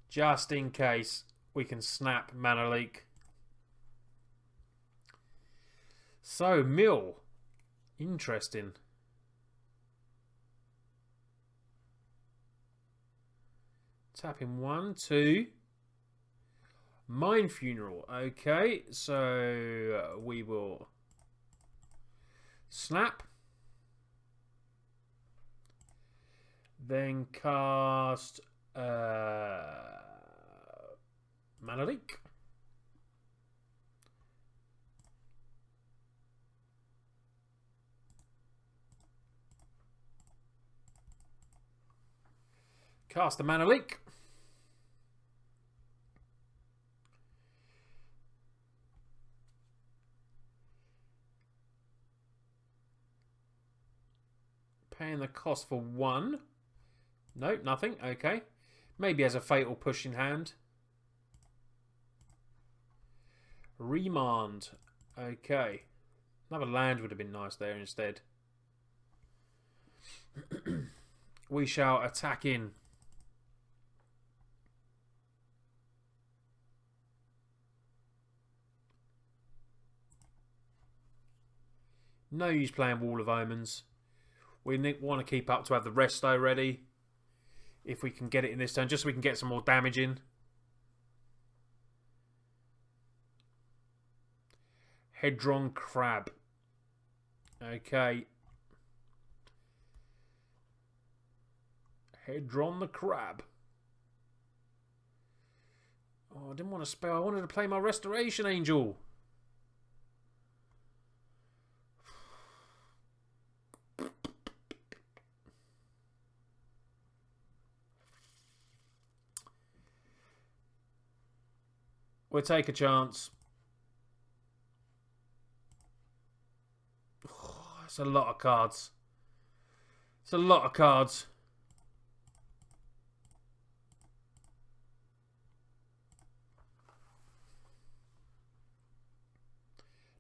Just in case we can snap mana leak. So, Mill. Interesting. Tapping 1, 2. Mind Funeral. Okay, so we will snap. Then cast Mana Leak. Cast the Mana Leak. Paying the cost for 1. Nope, nothing. Okay. Maybe has a Fatal Push in hand. Remand. Okay. Another land would have been nice there instead. We shall attack in. No use playing Wall of Omens. We want to keep up to have the resto ready. If we can get it in this turn, just so we can get some more damage in. Hedron Crab. Okay. Hedron the Crab. Oh, I didn't want to spell. I wanted to play my Restoration Angel. We'll take a chance. Oh, it's a lot of cards. It's a lot of cards.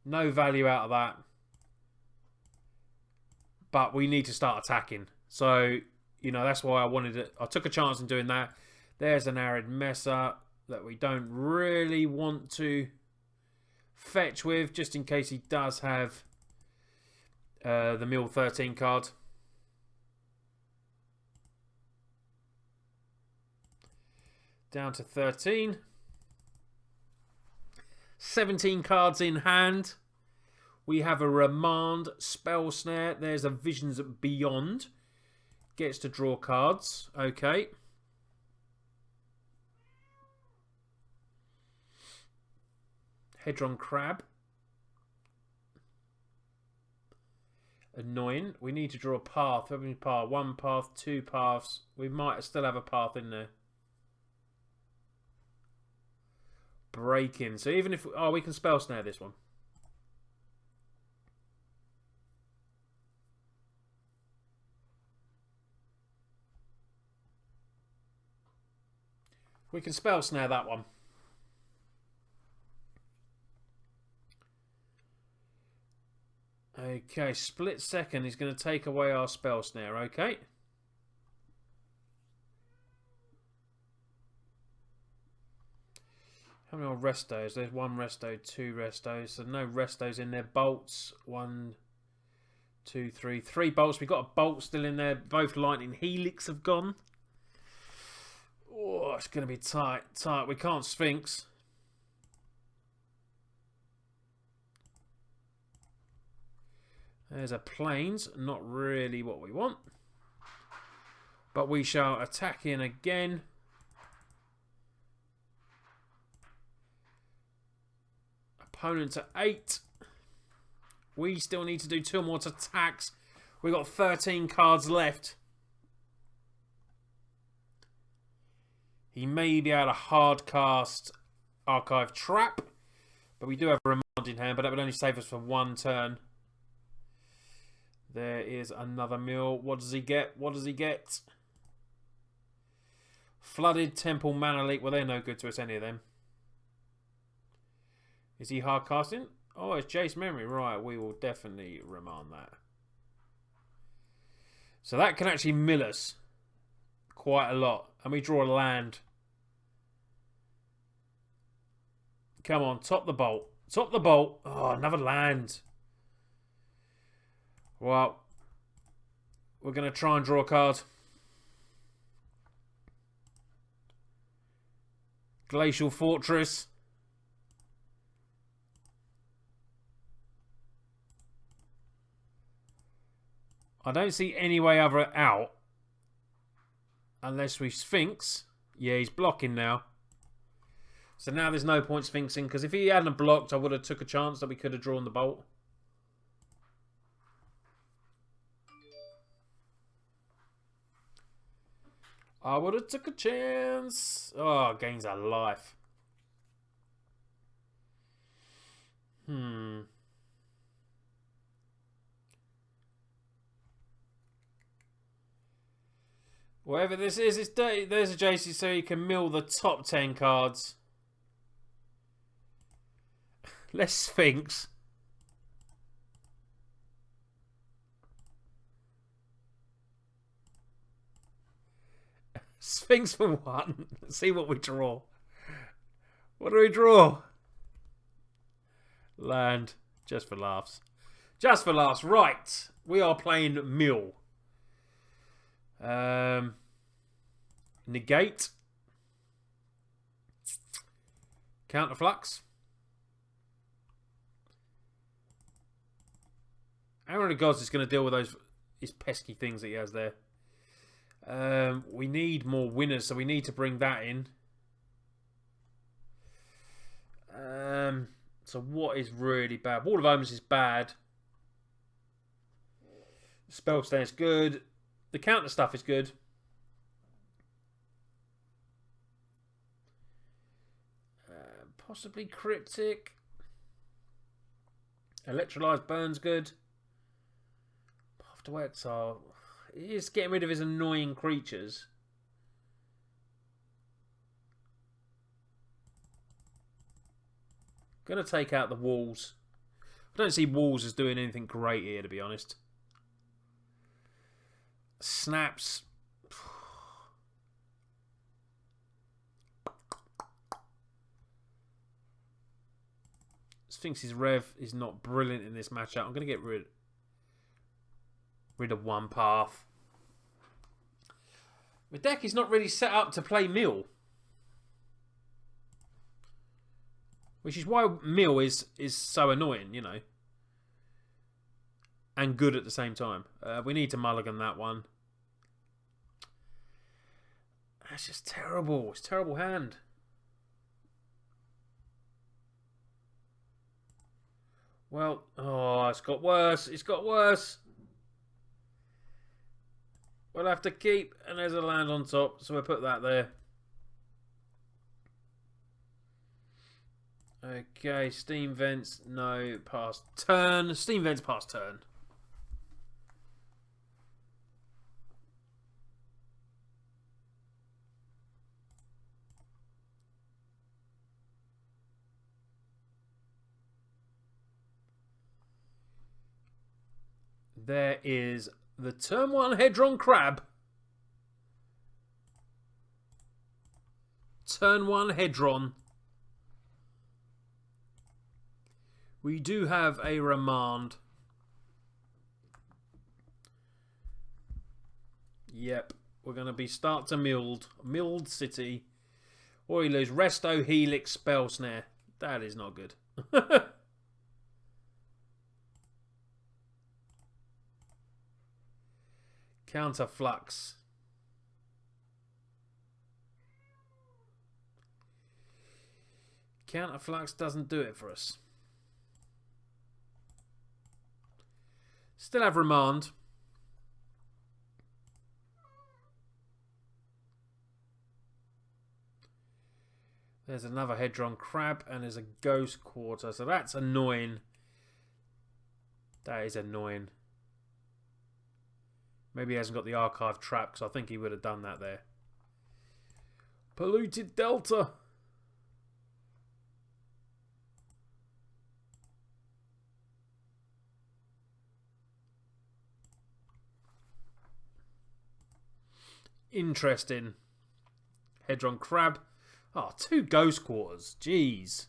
No value out of that. But we need to start attacking. So, you know, that's why I wanted it. I took a chance in doing that. There's an Arid Messer that we don't really want to fetch with, just in case he does have the Mill 13 card. Down to 13. 17 cards in hand. We have a Remand, Spell Snare. There's a Visions Beyond. Gets to draw cards. Okay. Hedron Crab. Annoying. We need to draw a path. Every path. 1 path, 2 paths. We might still have a path in there. Breaking. So even if... Oh, we can Spell Snare this one. We can Spell Snare that one. Okay, Split Second is going to take away our Spell Snare, okay. How many more restos? There's 1 resto, 2 restos. So no restos in there. Bolts, 1, 2, 3. 3 bolts. We've got a bolt still in there. Both Lightning Helix have gone. Oh, it's going to be tight. Tight. We can't Sphinx. There's a Plains. Not really what we want. But we shall attack in again. Opponent to 8. We still need to do 2 more attacks. We've got 13 cards left. He may be able to hard cast Archive Trap. But we do have a Remand in hand. But that would only save us for 1 turn. There is another mill. What does he get? What does he get? Flooded Temple Mana Leak. Well, they're no good to us, any of them. Is he hard casting? Oh, it's Jace Memory. Right, we will definitely remand that. So that can actually mill us quite a lot. And we draw a land. Come on, top the bolt. Top the bolt. Oh, another land. Well, we're going to try and draw a card. Glacial Fortress. I don't see any way other out. Unless we Sphinx. Yeah, he's blocking now. So now there's no point Sphinxing. Because if he hadn't blocked, I would have took a chance that we could have drawn the bolt. I would have took a chance. Oh, gains our life. Whatever this is, it's dirty. There's a JC, so you can mill the top 10 cards. Less Sphinx. Sphinx for 1. Let's see what we draw. What do we draw? Land. Just for laughs. Just for laughs. Right. We are playing mill. Negate. Counterflux. Aggro and Gods is going to deal with his pesky things that he has there. We need more winners, so we need to bring that in. So what is really bad? Wall of Omens is bad. Spell Stay is good. The counter stuff is good. Possibly Cryptic. Electrolyze Burn's good. Path to Exile. He is getting rid of his annoying creatures. Gonna take out the walls. I don't see walls as doing anything great here, to be honest. Snaps. Sphinx's Rev is not brilliant in this matchup. I'm going to get rid of one path. My deck is not really set up to play mill. Which is why mill is so annoying, you know. And good at the same time. We need to mulligan that one. That's just terrible. It's a terrible hand. Well, oh, it's got worse. It's got worse. We'll have to keep, and there's a land on top, so we'll put that there. Okay, Steam Vents, no, pass turn. Steam Vents, pass turn. There is the turn 1 Hedron Crab. Turn 1 Hedron. We do have a remand. Yep. We're going to be start to milled. Milled City. Or you lose Resto, Helix, Spell Snare. That is not good. Counterflux. Counterflux doesn't do it for us. Still have remand. There's another Hedron Crab and there's a Ghost Quarter. So that's annoying. That is annoying. Maybe he hasn't got the archive trap because I think he would have done that there. Polluted Delta. Interesting. Hedron Crab. Oh, 2 Ghost Quarters. Jeez.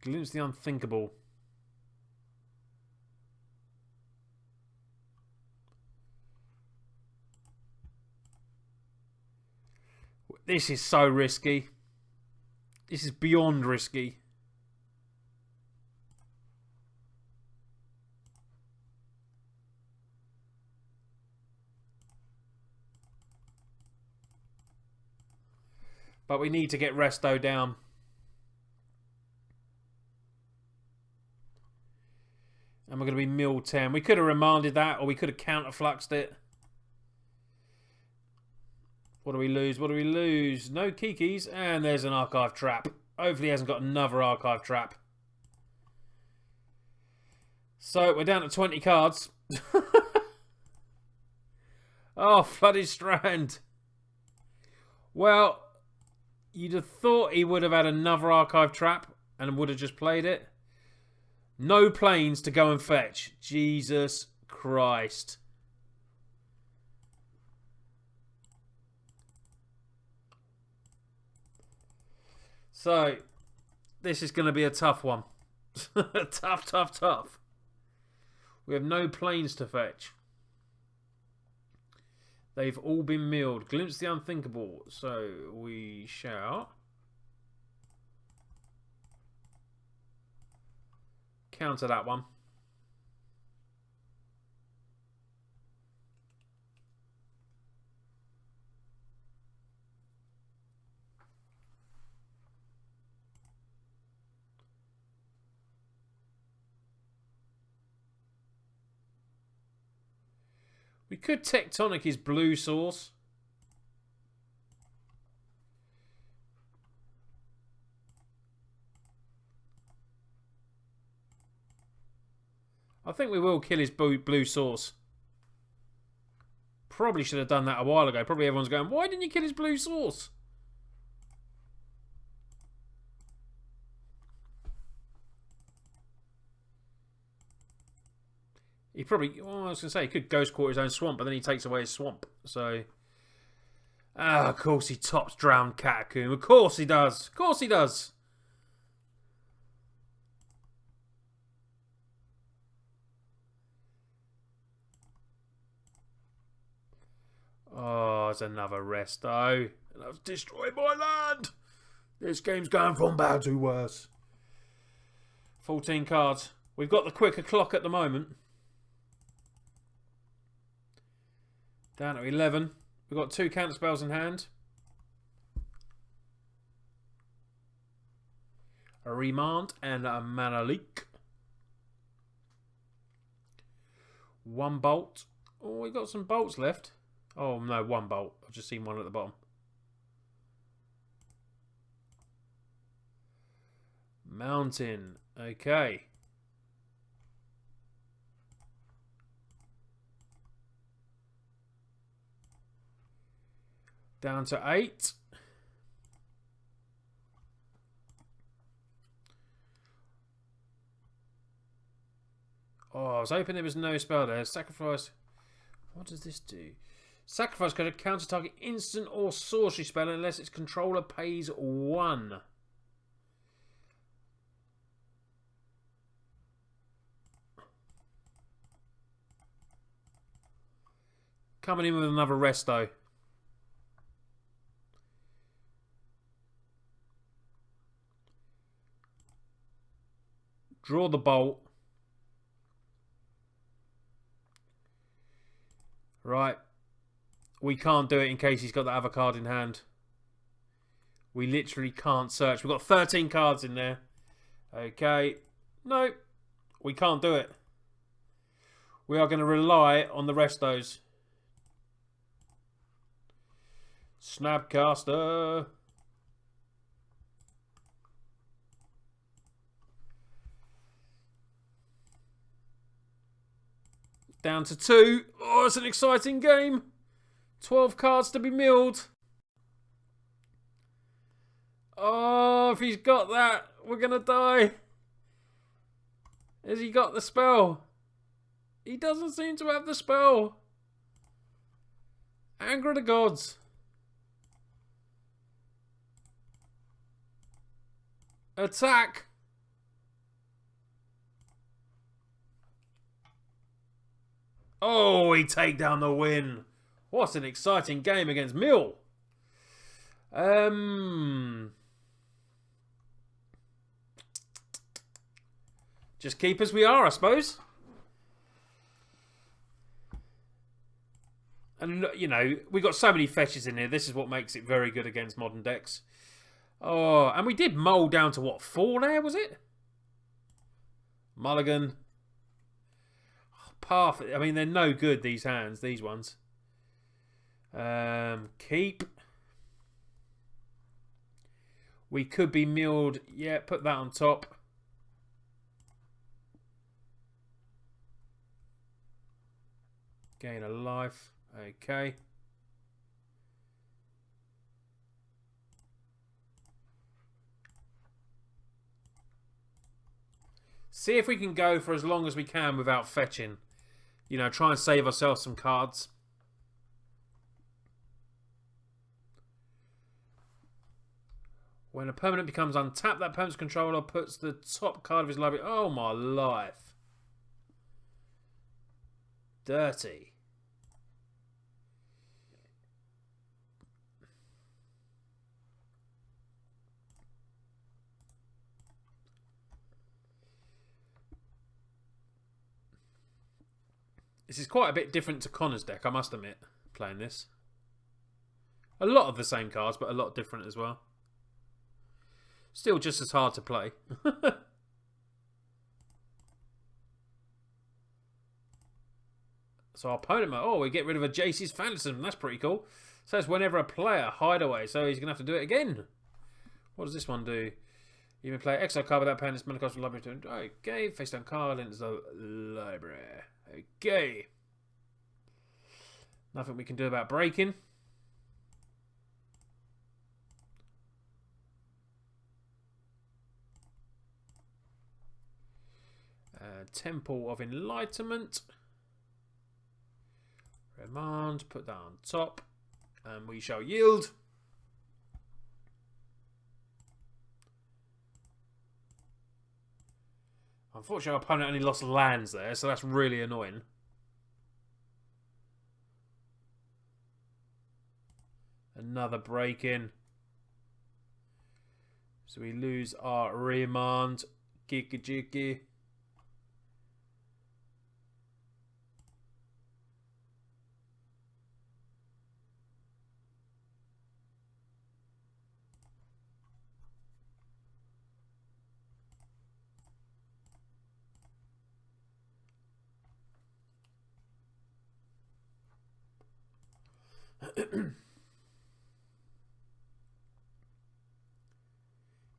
Glimpse the Unthinkable. This is so risky. This is beyond risky. But we need to get Resto down. And we're going to be mill 10. We could have remanded that, or we could have counterfluxed it. What do we lose? What do we lose? No Kikis. And there's an archive trap. Hopefully he hasn't got another archive trap. So we're down to 20 cards. Oh, Flooded Strand. Well, you'd have thought he would have had another archive trap and would have just played it. No planes to go and fetch. Jesus Christ. So, this is going to be a tough one. Tough, tough, tough. We have no planes to fetch. They've all been milled. Glimpse the unthinkable. So, we shall counter that one. We could Tectonic his blue source. I think we will kill his blue source. Probably should have done that a while ago. Probably everyone's going, why didn't you kill his blue source? He probably, well, I was going to say, he could ghost quarter his own swamp, but then he takes away his swamp. So, of course he tops Drowned Catacomb. Of course he does. Of course he does. Oh, it's another resto. And I've destroyed my land. This game's going from bad to worse. 14 cards. We've got the quicker clock at the moment. Down to 11. We've got 2 counter spells in hand. A Remand and a Mana Leak. 1 bolt. Oh, we got some bolts left. Oh, no, 1 bolt. I've just seen one at the bottom. Mountain. Okay. Down to 8. Oh, I was hoping there was no spell there. Sacrifice. What does this do? Sacrifice could counter target instant or sorcery spell unless its controller pays 1. Coming in with another resto. Draw the bolt. Right. We can't do it in case he's got that other card in hand. We literally can't search. We've got 13 cards in there. Okay. No. We can't do it. We are going to rely on the restos. Snapcaster. Down to 2. Oh, it's an exciting game. 12 cards to be milled. Oh, if he's got that, we're going to die. Has he got the spell? He doesn't seem to have the spell. Anger of the Gods. Attack. Oh, we take down the win. What an exciting game against Mill. Just keep as we are, I suppose. And, you know, we got so many fetches in here. This is what makes it very good against modern decks. Oh, and we did mull down to, what, 4 there, was it? Mulligan. Path. I mean, they're no good, these hands, these ones. Keep. We could be milled. Yeah, put that on top. Gain a life. Okay. See if we can go for as long as we can without fetching. You know, try and save ourselves some cards. When a permanent becomes untapped, that permanent's controller puts the top card of his library. Oh my life. Dirty. This is quite a bit different to Connor's deck, I must admit, playing this. A lot of the same cards, but a lot different as well. Still just as hard to play. So our opponent might... Oh, we get rid of a Jace's Phantasm. That's pretty cool. Says whenever a player hideaway. So he's going to have to do it again. What does this one do? You may play exile card without paying its mana cost from library to... Okay, face down card enters the library. Okay. Nothing we can do about breaking. Temple of Enlightenment. Remand. Put that on top. And we shall yield. Unfortunately, our opponent only lost lands there, so that's really annoying. Another break-in. So we lose our remand. Kiki Jiki.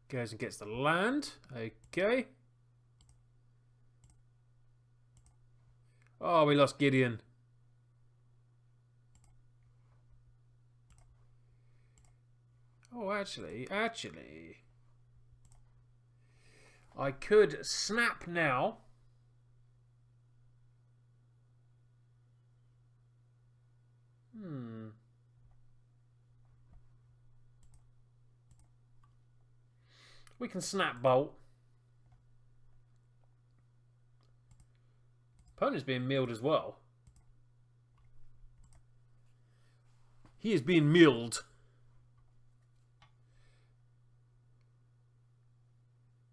Goes and gets the land. Okay. Oh, we lost Gideon. Oh, actually, I could snap now. We can snap bolt. Opponent's being milled as well. He is being milled.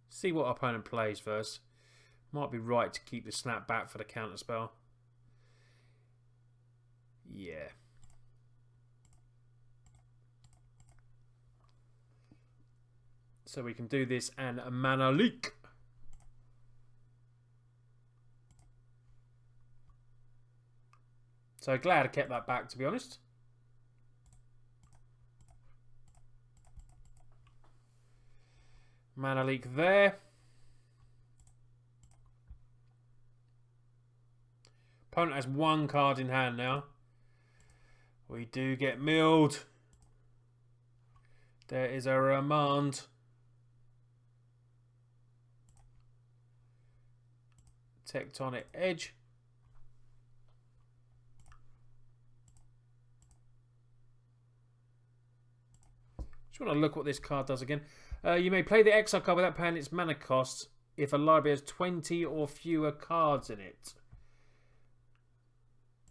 See what our opponent plays first. Might be right to keep the snap back for the counter spell. Yeah. So we can do this and a mana leak. So glad I kept that back, to be honest. Mana leak there. Opponent has 1 card in hand now. We do get milled. There is a remand. Tectonic Edge. Just want to look what this card does again. You may play the exile card without paying its mana cost if a library has 20 or fewer cards in it.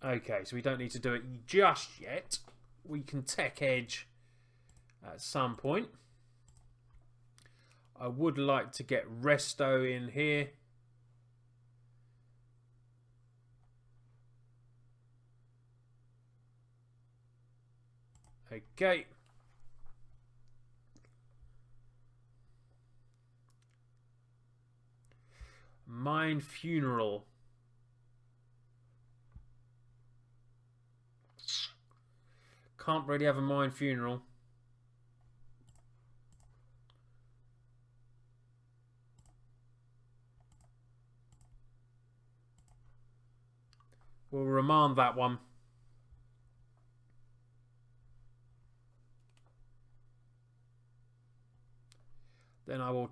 Okay, so we don't need to do it just yet. We can Tech Edge at some point. I would like to get Resto in here. Okay. Mind Funeral. Can't really have a Mind Funeral. We'll remand that one. Then I will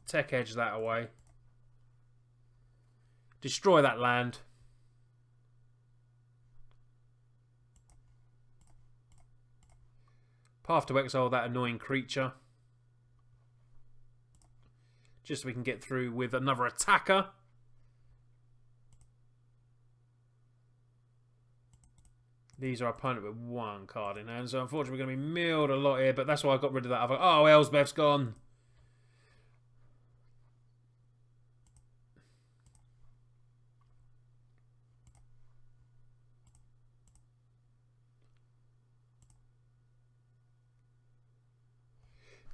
tech edge that away. Destroy that land. Path to exile that annoying creature. Just so we can get through with another attacker. These are opponent with one card in hand, so unfortunately we're going to be milled a lot here, but that's why I got rid of that other... Oh, Elsbeth's gone.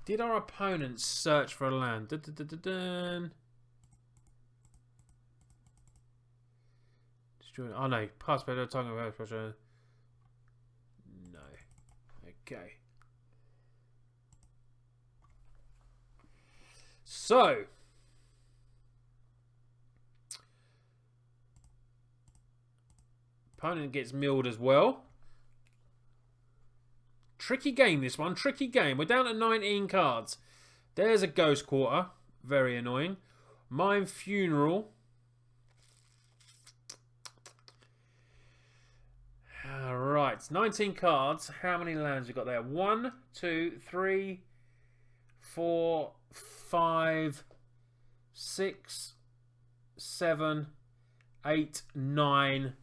Did our opponents search for a land? Dun, dun, dun, dun, dun. Oh no, pass better, talking about pressure. No. Okay. So. Opponent gets milled as well. Tricky game, this one. Tricky game. We're down to 19 cards. There's a Ghost Quarter. Very annoying. Mind Funeral. Alright. 19 cards. How many lands you got there? 1, 2, 3, 4, 5, 6, 7, 8, 9...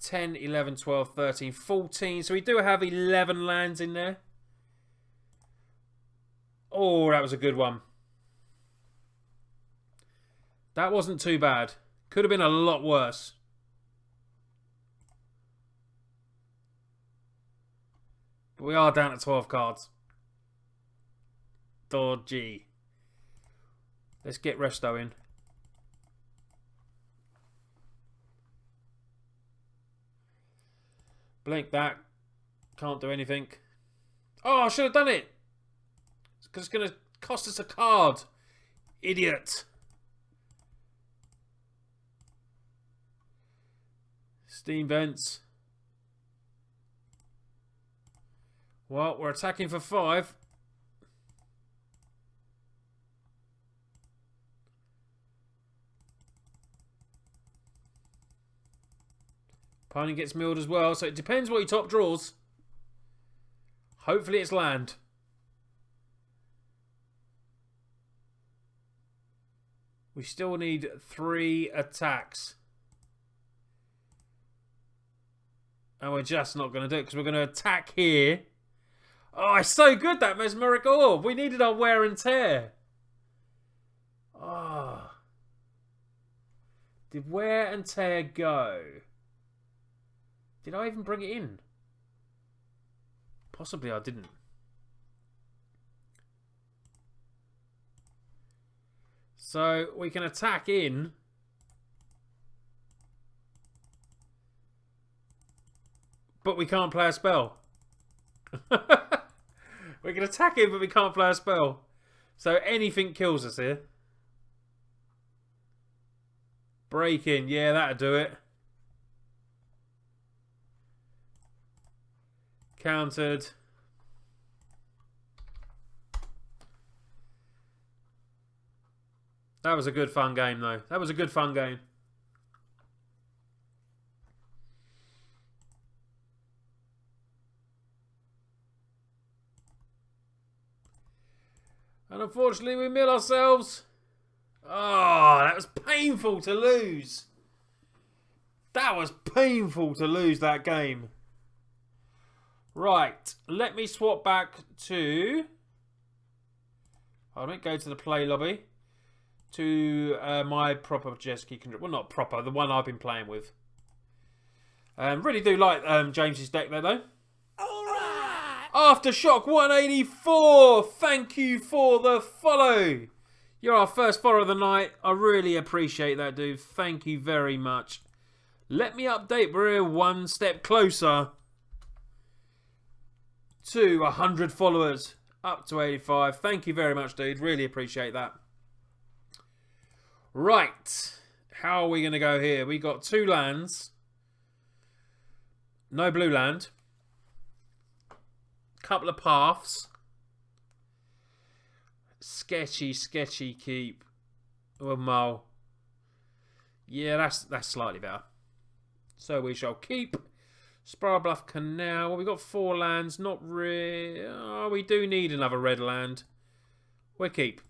10, 11, 12, 13, 14. So we do have 11 lands in there. Oh, that was a good one. That wasn't too bad. Could have been a lot worse. But we are down to 12 cards. Dodgy. Let's get Resto in. Blink that. Can't do anything. Oh, I should have done it. Because it's going to cost us a card. Idiot. Steam Vents. Well, we're attacking for 5. Opponent gets milled as well, so it depends what he top draws. Hopefully it's land. We still need 3 attacks. And we're just not going to do it because we're going to attack here. Oh, it's so good, that Mesmeric Orb. We needed our wear and tear. Oh. Did wear and tear go? Did I even bring it in? Possibly I didn't. So we can attack in. But we can't play a spell. We can attack in, but we can't play a spell. So anything kills us here. Break in. Yeah, that'll do it. Countered. That was a good fun game though. That was a good fun game. And unfortunately we mill ourselves. Oh, that was painful to lose. That was painful to lose that game. Right, let me swap back to... Hold on, go to the play lobby. To my proper Jeskai control. Well, not proper, the one I've been playing with. Really do like James's deck there, though. Aftershock 184, thank you for the follow. You're our first follower of the night. I really appreciate that, dude. Thank you very much. Let me update. We're one step closer to 100 followers. Up to 85. Thank you very much, dude. Really appreciate that. Right. How are we going to go here? We got 2 lands. No blue land. Couple of paths. Sketchy keep. Or mole. Yeah, that's slightly better. So we shall keep. Spiral Bluff Canal. Well, we've got 4 lands. Not really. Oh, we do need another red land. We'll keep.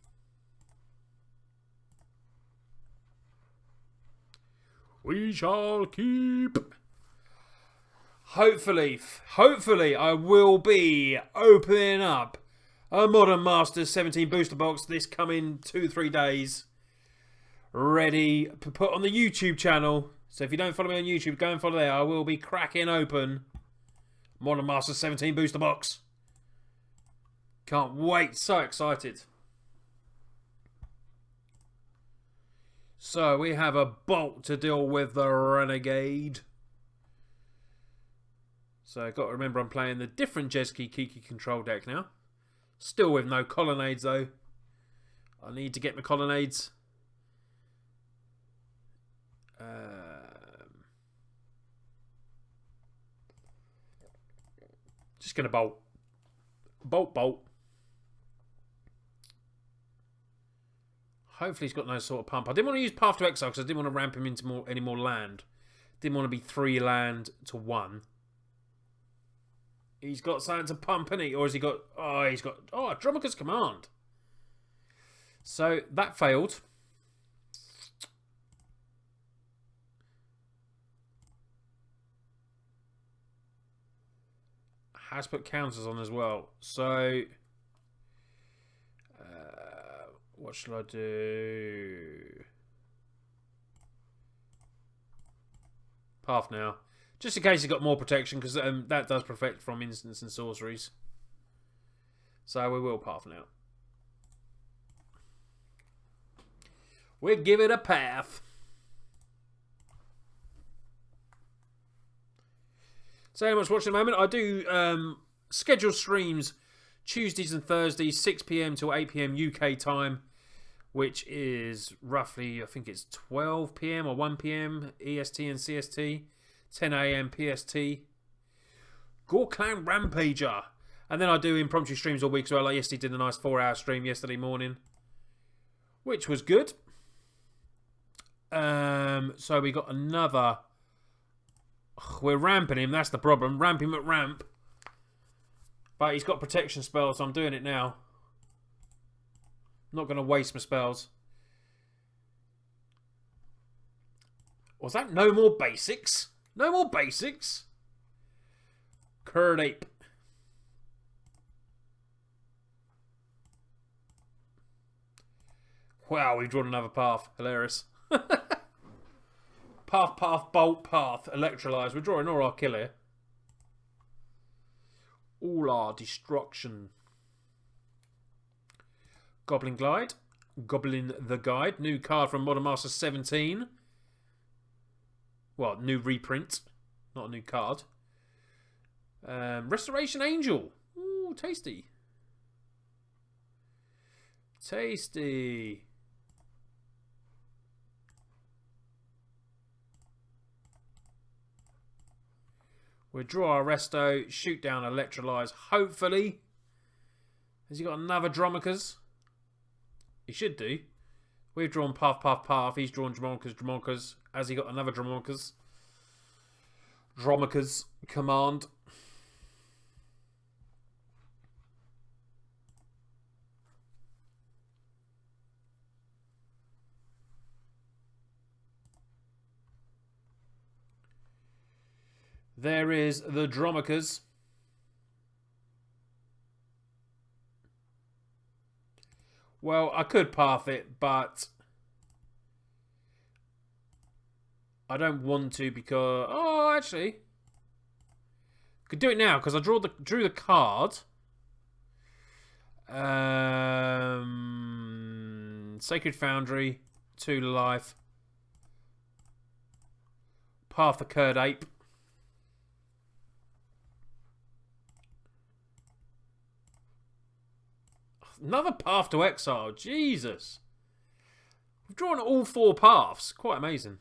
We shall keep. Hopefully I will be opening up a Modern Masters 17 booster box this coming 2-3 days. Ready to put on the YouTube channel. So if you don't follow me on YouTube, go and follow there. I will be cracking open Modern Masters 17 booster box. Can't wait. So excited. So we have a Bolt to deal with the Renegade. So I've got to remember I'm playing the different Jeskai Kiki control deck now. Still with no colonnades though. I need to get my colonnades. Just going to bolt. Bolt. Hopefully he's got no sort of pump. I didn't want to use Path to Exile because I didn't want to ramp him into any more land. Didn't want to be 3 land to 1. He's got something to pump, hasn't he? Or has he got... Oh, he's got... Oh, Dromoka's Command. So, that failed. Has put counters on as well. So... what shall I do? Path now. Just in case he got more protection, because that does protect from instants and sorceries. So we will path now. We'll give it a path. So anyone's watching at the moment, I do schedule streams Tuesdays and Thursdays, 6 PM till 8 PM UK time, which is roughly, I think it's 12 PM or 1 PM EST and CST. 10 AM PST. Gore Clan Rampager. And then I do impromptu streams all week as well. Like yesterday did a nice 4-hour stream yesterday morning, which was good. So we got another. We're ramping him. That's the problem. Ramp him at ramp. But he's got protection spells, so I'm doing it now. Not going to waste my spells. Was that no more basics? No more basics. Curd Ape. Wow, we've drawn another path. Hilarious. Path, bolt, path, electrolyze. We're drawing all our kill here. All our destruction. Goblin Glide. Goblin the Guide. New card from Modern Masters 17. Well, new reprint. Not a new card. Restoration Angel. Ooh, tasty. Tasty. We'll draw our Resto. Shoot down Electrolyze. Hopefully. Has he got another Dromokas? He should do. We've drawn Path. He's drawn Dromokas. Has he got another Dromokas? Dromokas Command. There is the Dromokas. Well, I could path it, but I don't want to because... Oh, actually. Could do it now because I drew the card. Sacred Foundry, 2 life. Path the Curd Ape. Another Path to Exile. Jesus. We've drawn all 4 paths. Quite amazing.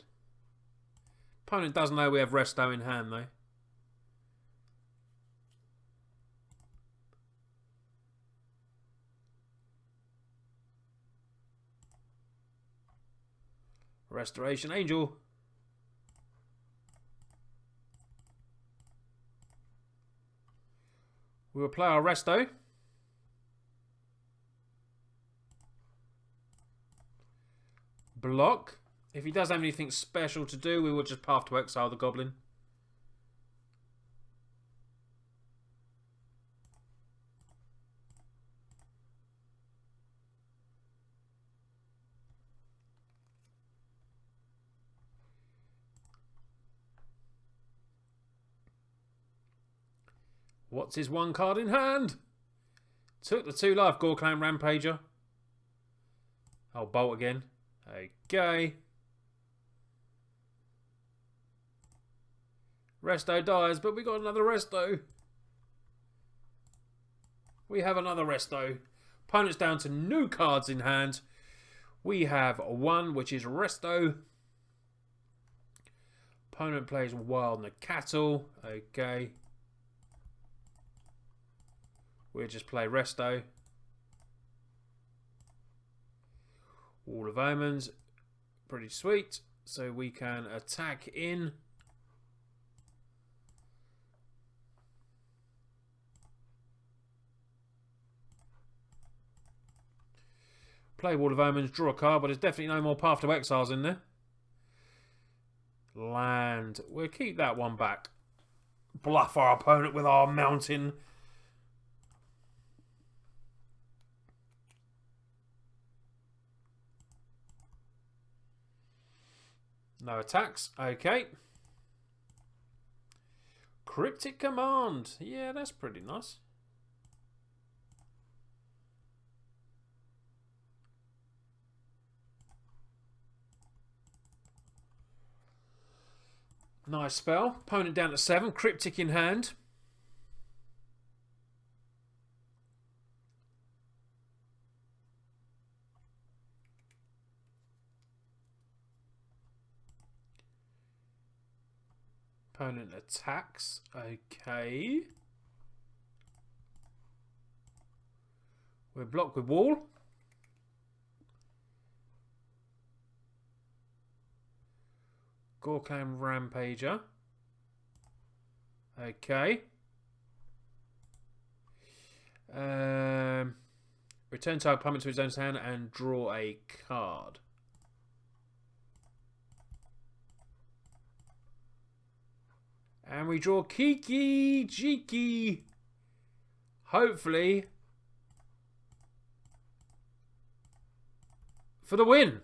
Opponent doesn't know we have Resto in hand though. Restoration Angel. We will play our Resto. Block. If he does have anything special to do, we will just Path to Exile the Goblin. What's his 1 card in hand? Took the 2 life Gorklan Rampager. I'll bolt again. Okay. Resto dies, but we got another Resto. We have another Resto. Opponent's down to new cards in hand. We have 1, which is Resto. Opponent plays Wild Cattle. Okay. We'll just play Resto. Wall of Omens. Pretty sweet. So we can attack in. Play Wall of Omens, draw a card, but there's definitely no more Path to Exiles in there. Land. We'll keep that one back. Bluff our opponent with our mountain. No attacks. Okay. Cryptic Command. Yeah, that's pretty nice. Nice spell. Opponent down to 7. Cryptic in hand. Opponent attacks. Okay. We're blocked with wall. Gorklan Rampager. Okay. Return target opponent to his own hand and draw a card. And we draw Kiki Jiki. Hopefully for the win.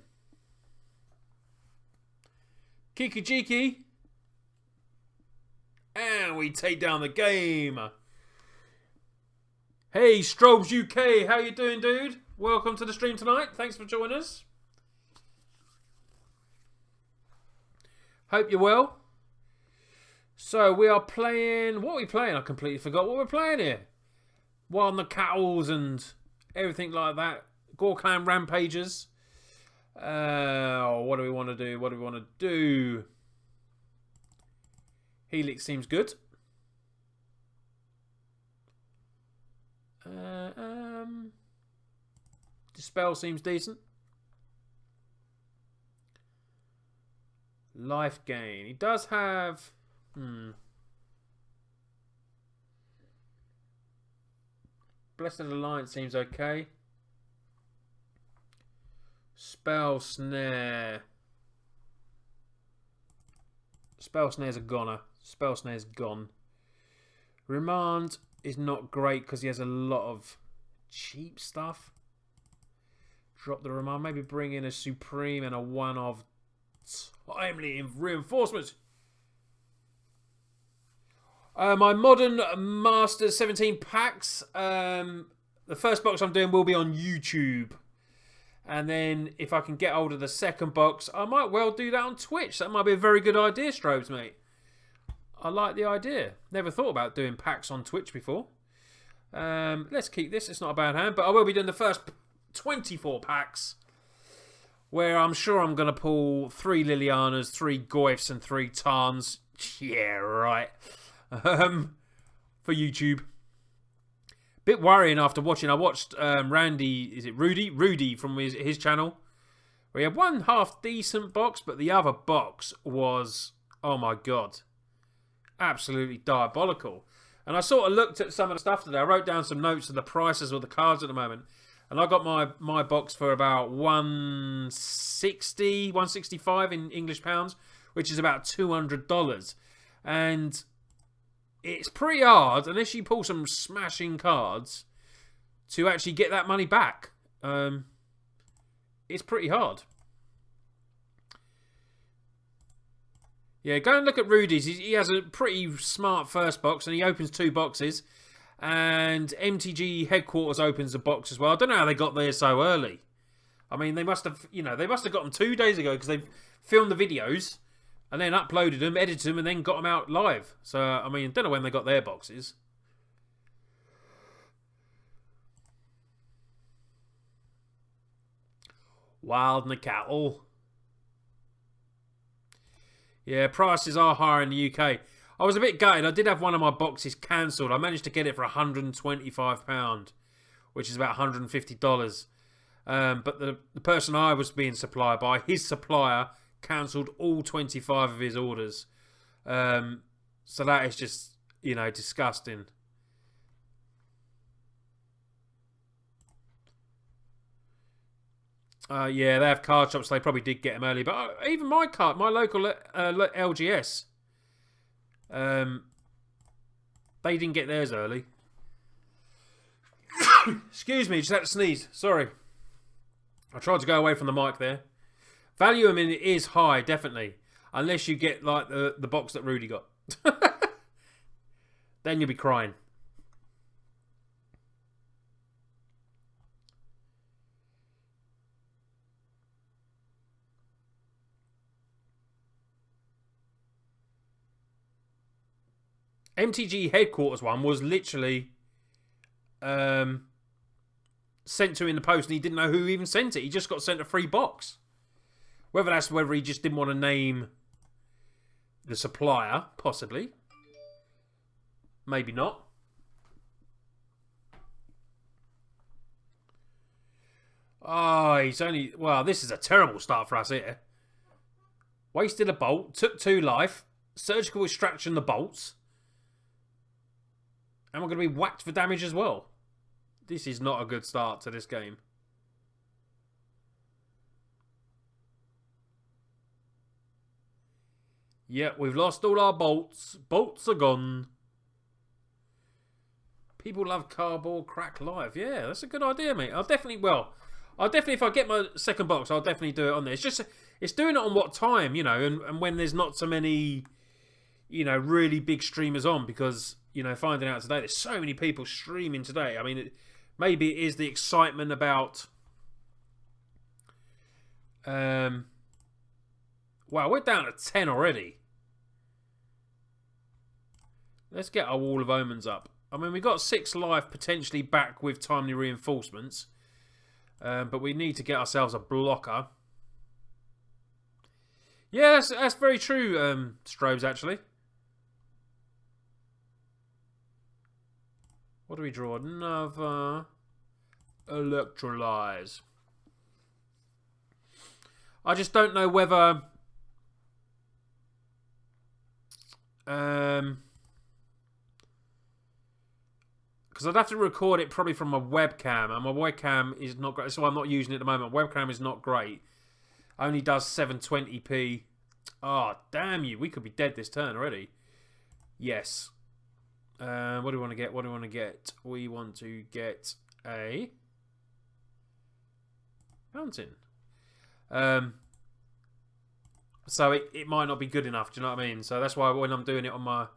Kiki Jiki. And we take down the game. Hey, Strobes UK, how you doing, dude? Welcome to the stream tonight. Thanks for joining us. Hope you're well. So we are playing... What are we playing? I completely forgot what we're playing here. Wild the Cattles and everything like that. Gorklan Rampagers. What do we want to do? What do we want to do? Helix seems good. Dispel seems decent. Life gain. He does have... Blessed Alliance seems okay. Spell Snare. Spell Snare's a goner. Spell Snare's gone. Remand is not great because he has a lot of cheap stuff. Drop the Remand. Maybe bring in a Supreme and a one of timely reinforcements. My Modern Masters 17 packs. The first box I'm doing will be on YouTube. And then if I can get hold of the second box, I might well do that on Twitch. That might be a very good idea, Strobes, mate. I like the idea. Never thought about doing packs on Twitch before. Let's keep this. It's not a bad hand. But I will be doing the first 24 packs, where I'm sure I'm going to pull 3 Lilianas, 3 Goyfs, and 3 Tarns. Yeah, right. For YouTube. Bit worrying after watching. I watched Randy, is it Rudy? Rudy from his channel. Where he had one half decent box, but the other box was, oh my god, absolutely diabolical. And I sort of looked at some of the stuff today. I wrote down some notes of the prices of the cards at the moment. And I got my box for about 160, 165 in English pounds, which is about $200. And it's pretty hard, unless you pull some smashing cards, to actually get that money back. It's pretty hard. Yeah, go and look at Rudy's. He has a pretty smart first box, and he opens 2 boxes. And MTG Headquarters opens a box as well. I don't know how they got there so early. I mean, they must have, they must have got them 2 days ago, because they've filmed the videos and then uploaded them, edited them, and then got them out live. So, I mean, I don't know when they got their boxes. Wild and the Cattle. Yeah, prices are higher in the UK. I was a bit gutted. I did have one of my boxes cancelled. I managed to get it for £125, which is about $150. But the person I was being supplied by, his supplier, cancelled all 25 of his orders. So that is just, disgusting. Yeah, they have card shops. They probably did get them early. But even my local LGS, they didn't get theirs early. Excuse me, just had to sneeze. Sorry. I tried to go away from the mic there. Value, I mean, it is high, definitely. Unless you get, like, the box that Rudy got. Then you'll be crying. MTG Headquarters one was literally sent to him in the post, and he didn't know who even sent it. He just got sent a free box. Whether he just didn't want to name the supplier, possibly. Maybe not. Oh, he's only... Well, this is a terrible start for us here. Wasted a bolt, took 2 life, surgical extraction the bolts. And we're going to be whacked for damage as well. This is not a good start to this game. Yeah, we've lost all our bolts. Bolts are gone. People love cardboard crack live. Yeah, that's a good idea, mate. I'll definitely, if I get my second box, I'll definitely do it on there. It's doing it on what time, and when there's not so many, really big streamers on, because... finding out today, there's so many people streaming today. I mean, maybe it is the excitement about... wow, we're down to 10 already. Let's get our Wall of Omens up. I mean, we got 6 life potentially back with timely reinforcements. But we need to get ourselves a blocker. Yeah, that's very true, Strobes, actually. What do we draw? Another Electrolyze. I just don't know whether... because I'd have to record it probably from my webcam, and my webcam is not great, so I'm not using it at the moment. Webcam is not great. Only does 720p. Oh, damn you. We could be dead this turn already. Yes. What do we want to get? What do we want to get? We want to get a fountain. So it might not be good enough. Do you know what I mean? So that's why when I'm doing it on my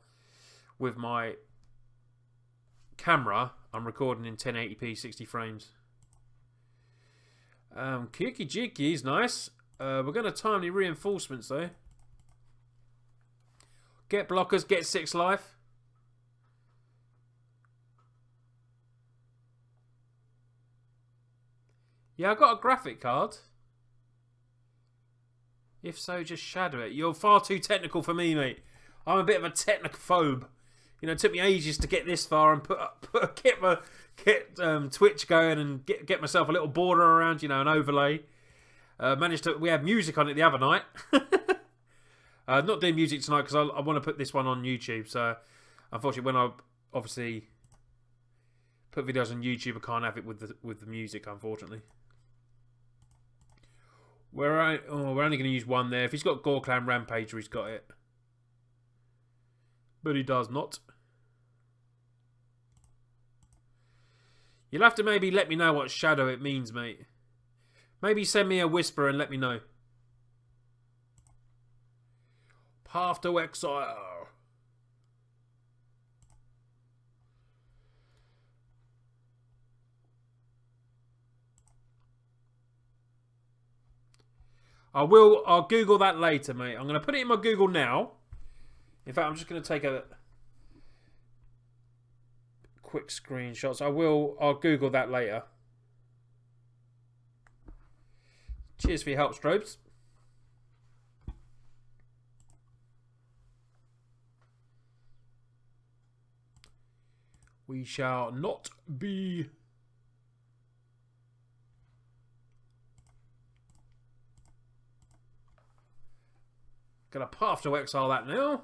with my camera, I'm recording in 1080p 60 frames. Kiki Jiki is nice. We're going to timely reinforcements though. Get blockers, get 6 life. Yeah, I got a graphic card. If so, just shadow it. You're far too technical for me, mate. I'm a bit of a technophobe. You know, it took me ages to get this far and get Twitch going and get myself a little border around, you know, an overlay. We had music on it the other night. Not doing music tonight because I want to put this one on YouTube. So, unfortunately, when I obviously put videos on YouTube, I can't have it with the music, unfortunately. We're only going to use one there. If he's got Gore Clan Rampager, he's got it. But he does not. You'll have to maybe let me know what shadow it means, mate. Maybe send me a whisper and let me know. Path to Exile. I'll Google that later, mate. I'm going to put it in my Google now. In fact, I'm just going to take a quick screenshots. I'll Google that later. Cheers for your help, Strobes. We shall not be... Gonna path to exile that now.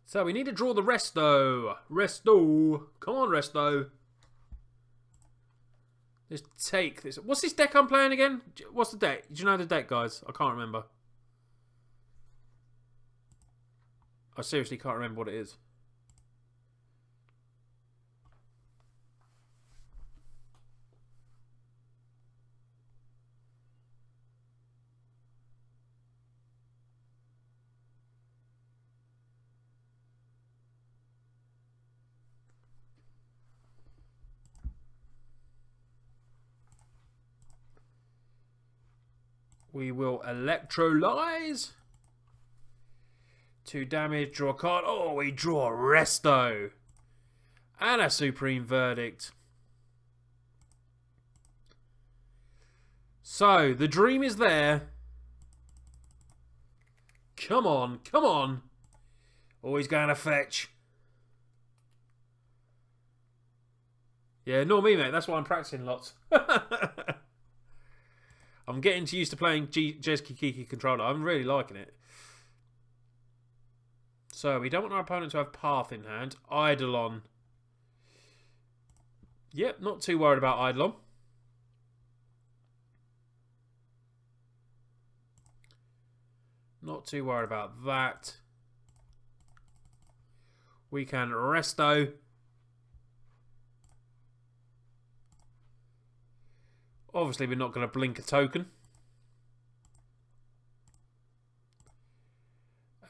So we need to draw the Resto. Resto. Come on, Resto. Let's take this. What's this deck I'm playing again? What's the deck? Do you know the deck, guys? I can't remember. I seriously can't remember what it is. We will electrolyze. 2 damage, draw a card. Oh, we draw a Resto. And a Supreme Verdict. So, the dream is there. Come on, come on. Always going to fetch. Yeah, nor me, mate. That's why I'm practicing lots. I'm getting used to playing Jeskai Kiki controller. I'm really liking it. So, we don't want our opponent to have Path in hand. Eidolon. Yep, not too worried about Eidolon. Not too worried about that. We can Resto. Obviously, we're not going to blink a token.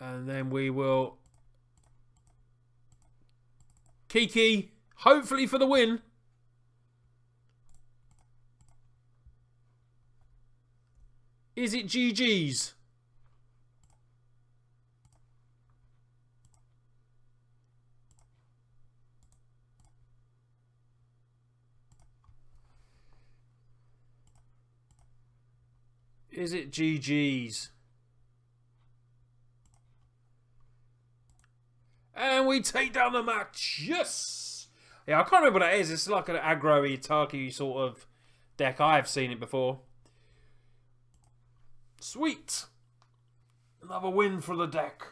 And then we will... Kiki, hopefully for the win. Is it GG's? Is it GG's? And we take down the match. Yes! Yeah, I can't remember what that is. It's like an aggro-y, Taki sort of deck. I have seen it before. Sweet. Another win for the deck.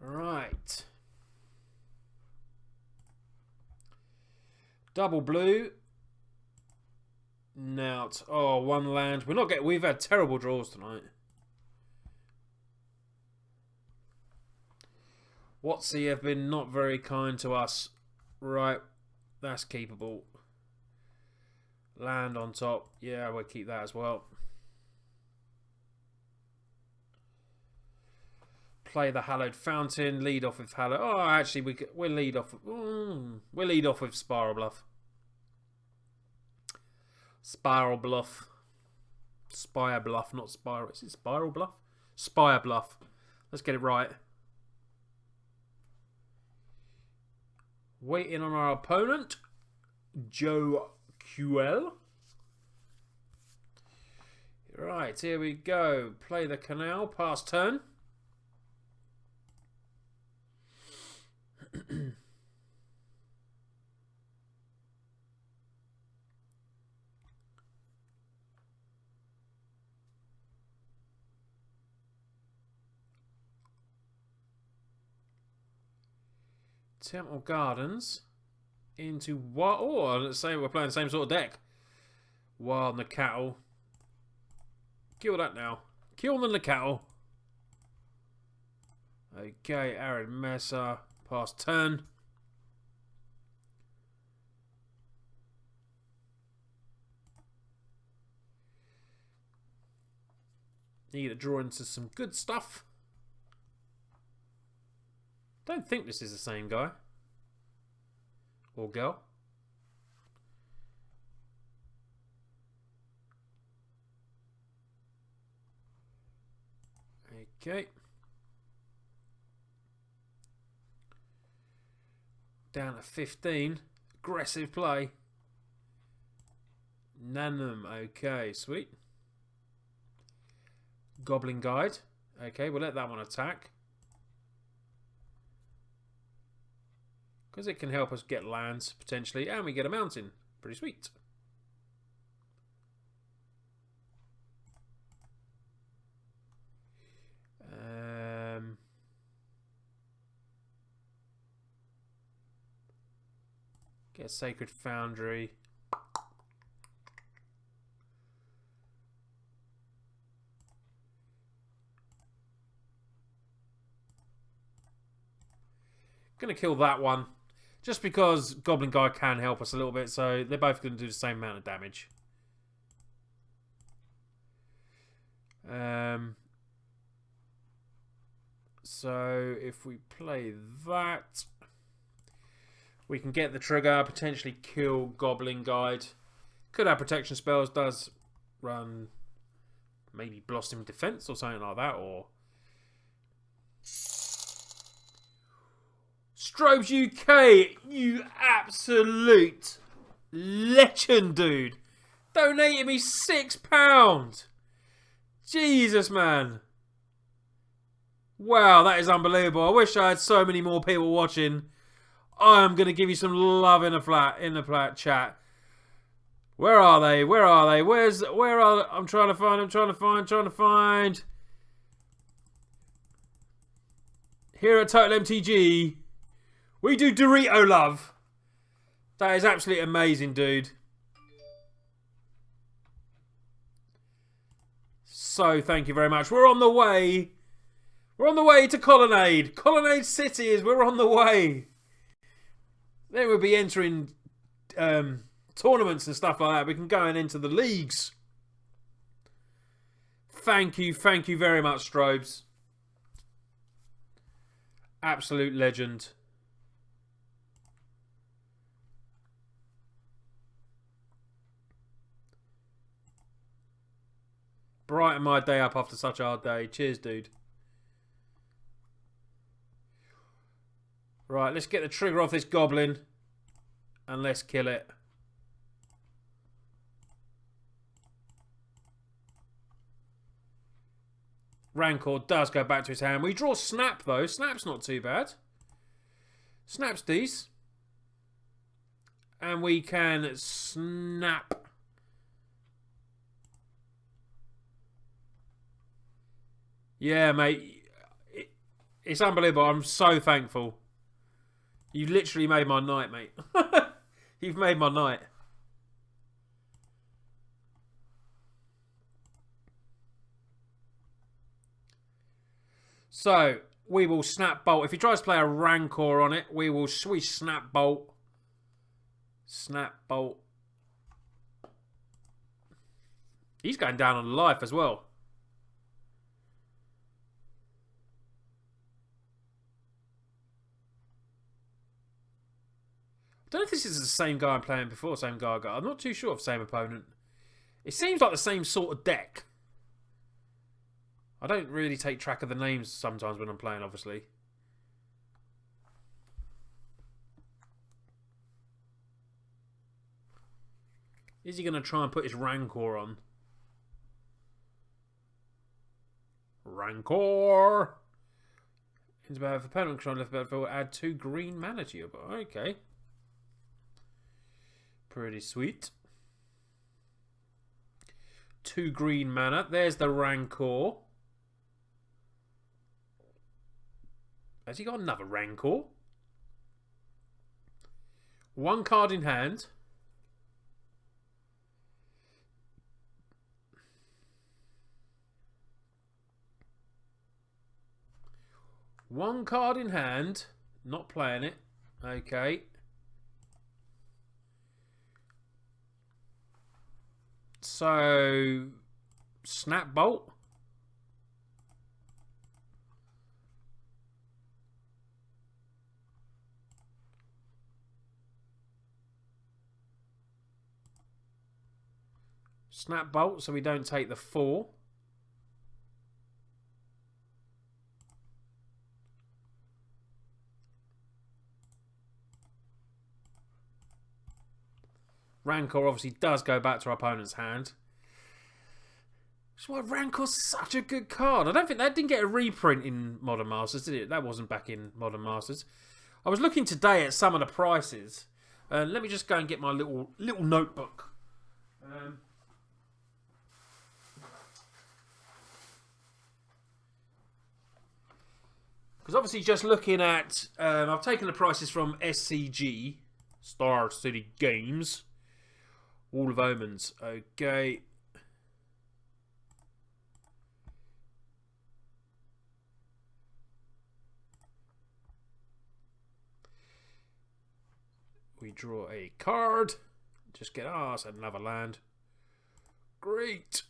Right. Double blue. Nout. Oh, one land. We're not getting. We've had terrible draws tonight. Watsy have been not very kind to us. Right, that's keepable. Land on top. Yeah, we'll keep that as well. Play the Hallowed Fountain. Lead off with Hallowed. Oh, actually, we'll lead off. We'll lead off with Spiral Bluff. Spiral Bluff. Spire Bluff, not Spiral. Is it Spiral Bluff? Spire Bluff. Let's get it right. Waiting on our opponent, Joe QL. Right, here we go. Play the canal. Pass turn. Temple Gardens into what? Oh, let's say we're playing the same sort of deck. Wild Cattle. Kill that now. Kill the cattle. Okay, Arid Mesa. Pass turn. Need to draw into some good stuff. Don't think this is the same guy. Or girl. Okay. Down to 15. Aggressive play. Nanum. Okay, sweet. Goblin Guide. Okay, we'll let that one attack. Because it can help us get lands, potentially. And we get a mountain. Pretty sweet. Get Sacred Foundry. Gonna kill that one. Just because Goblin Guy can help us a little bit, so they're both going to do the same amount of damage. So if we play that, we can get the trigger, potentially kill Goblin Guide. Could have protection spells, does run maybe Blossom Defense or something like that, or Strobes UK, you absolute legend, dude. Donated me £6. Jesus, man. Wow, that is unbelievable. I wish I had so many more people watching. I'm going to give you some love in the flat chat. Where are they? Where are they? Where are I'm trying to find. Here at Total MTG, we do Dorito love. That is absolutely amazing, dude. So, thank you very much. We're on the way. We're on the way to Colonnade. Colonnade City is we're on the way. Then we'll be entering tournaments and stuff like that. We can go into the leagues. Thank you very much, Strobes. Absolute legend. Brighten my day up after such a hard day. Cheers, dude. Right, let's get the trigger off this goblin. And let's kill it. Rancor does go back to his hand. We draw Snap, though. Snap's not too bad. Snap's these. And we can snap. Yeah, mate. It's unbelievable. I'm so thankful. You've literally made my night, mate. You've made my night. So, we will Snap Bolt. If he tries to play a Rancor on it, we Snap Bolt. Snap Bolt. He's going down on life as well. I don't know if this is the same guy I'm playing before, same guy I got. I'm not too sure of same opponent. It seems like the same sort of deck. I don't really take track of the names sometimes when I'm playing, obviously. Is he going to try and put his Rancor on? Rancor! It's about if opponent control left battlefield, add 2 green mana to your board. Okay. Pretty sweet. 2 green mana. There's the Rancor. Has he got another Rancor? 1 card in hand. One card in hand. Not playing it. Okay. So, Snap Bolt. Snap Bolt so we don't take the 4. Rancor obviously does go back to our opponent's hand. That's why Rancor's such a good card. I don't think that didn't get a reprint in Modern Masters, did it? That wasn't back in Modern Masters. I was looking today at some of the prices. Let me just go and get my little notebook. Because obviously just looking at... I've taken the prices from SCG, Star City Games. Wall of Omens. Okay. We draw a card. Just get ours another land. Great.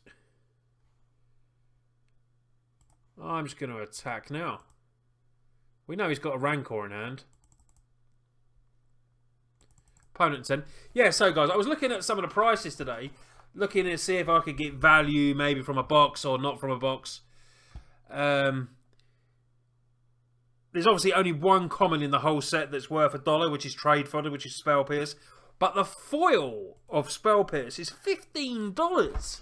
I'm just going to attack now. We know he's got a Rancor in hand. Opponent 10. Yeah, so guys, I was looking at some of the prices today. Looking to see if I could get value maybe from a box or not from a box. There's obviously only one common in the whole set that's worth $1, which is Trade Fodder, which is Spell Pierce. But the foil of Spell Pierce is $15.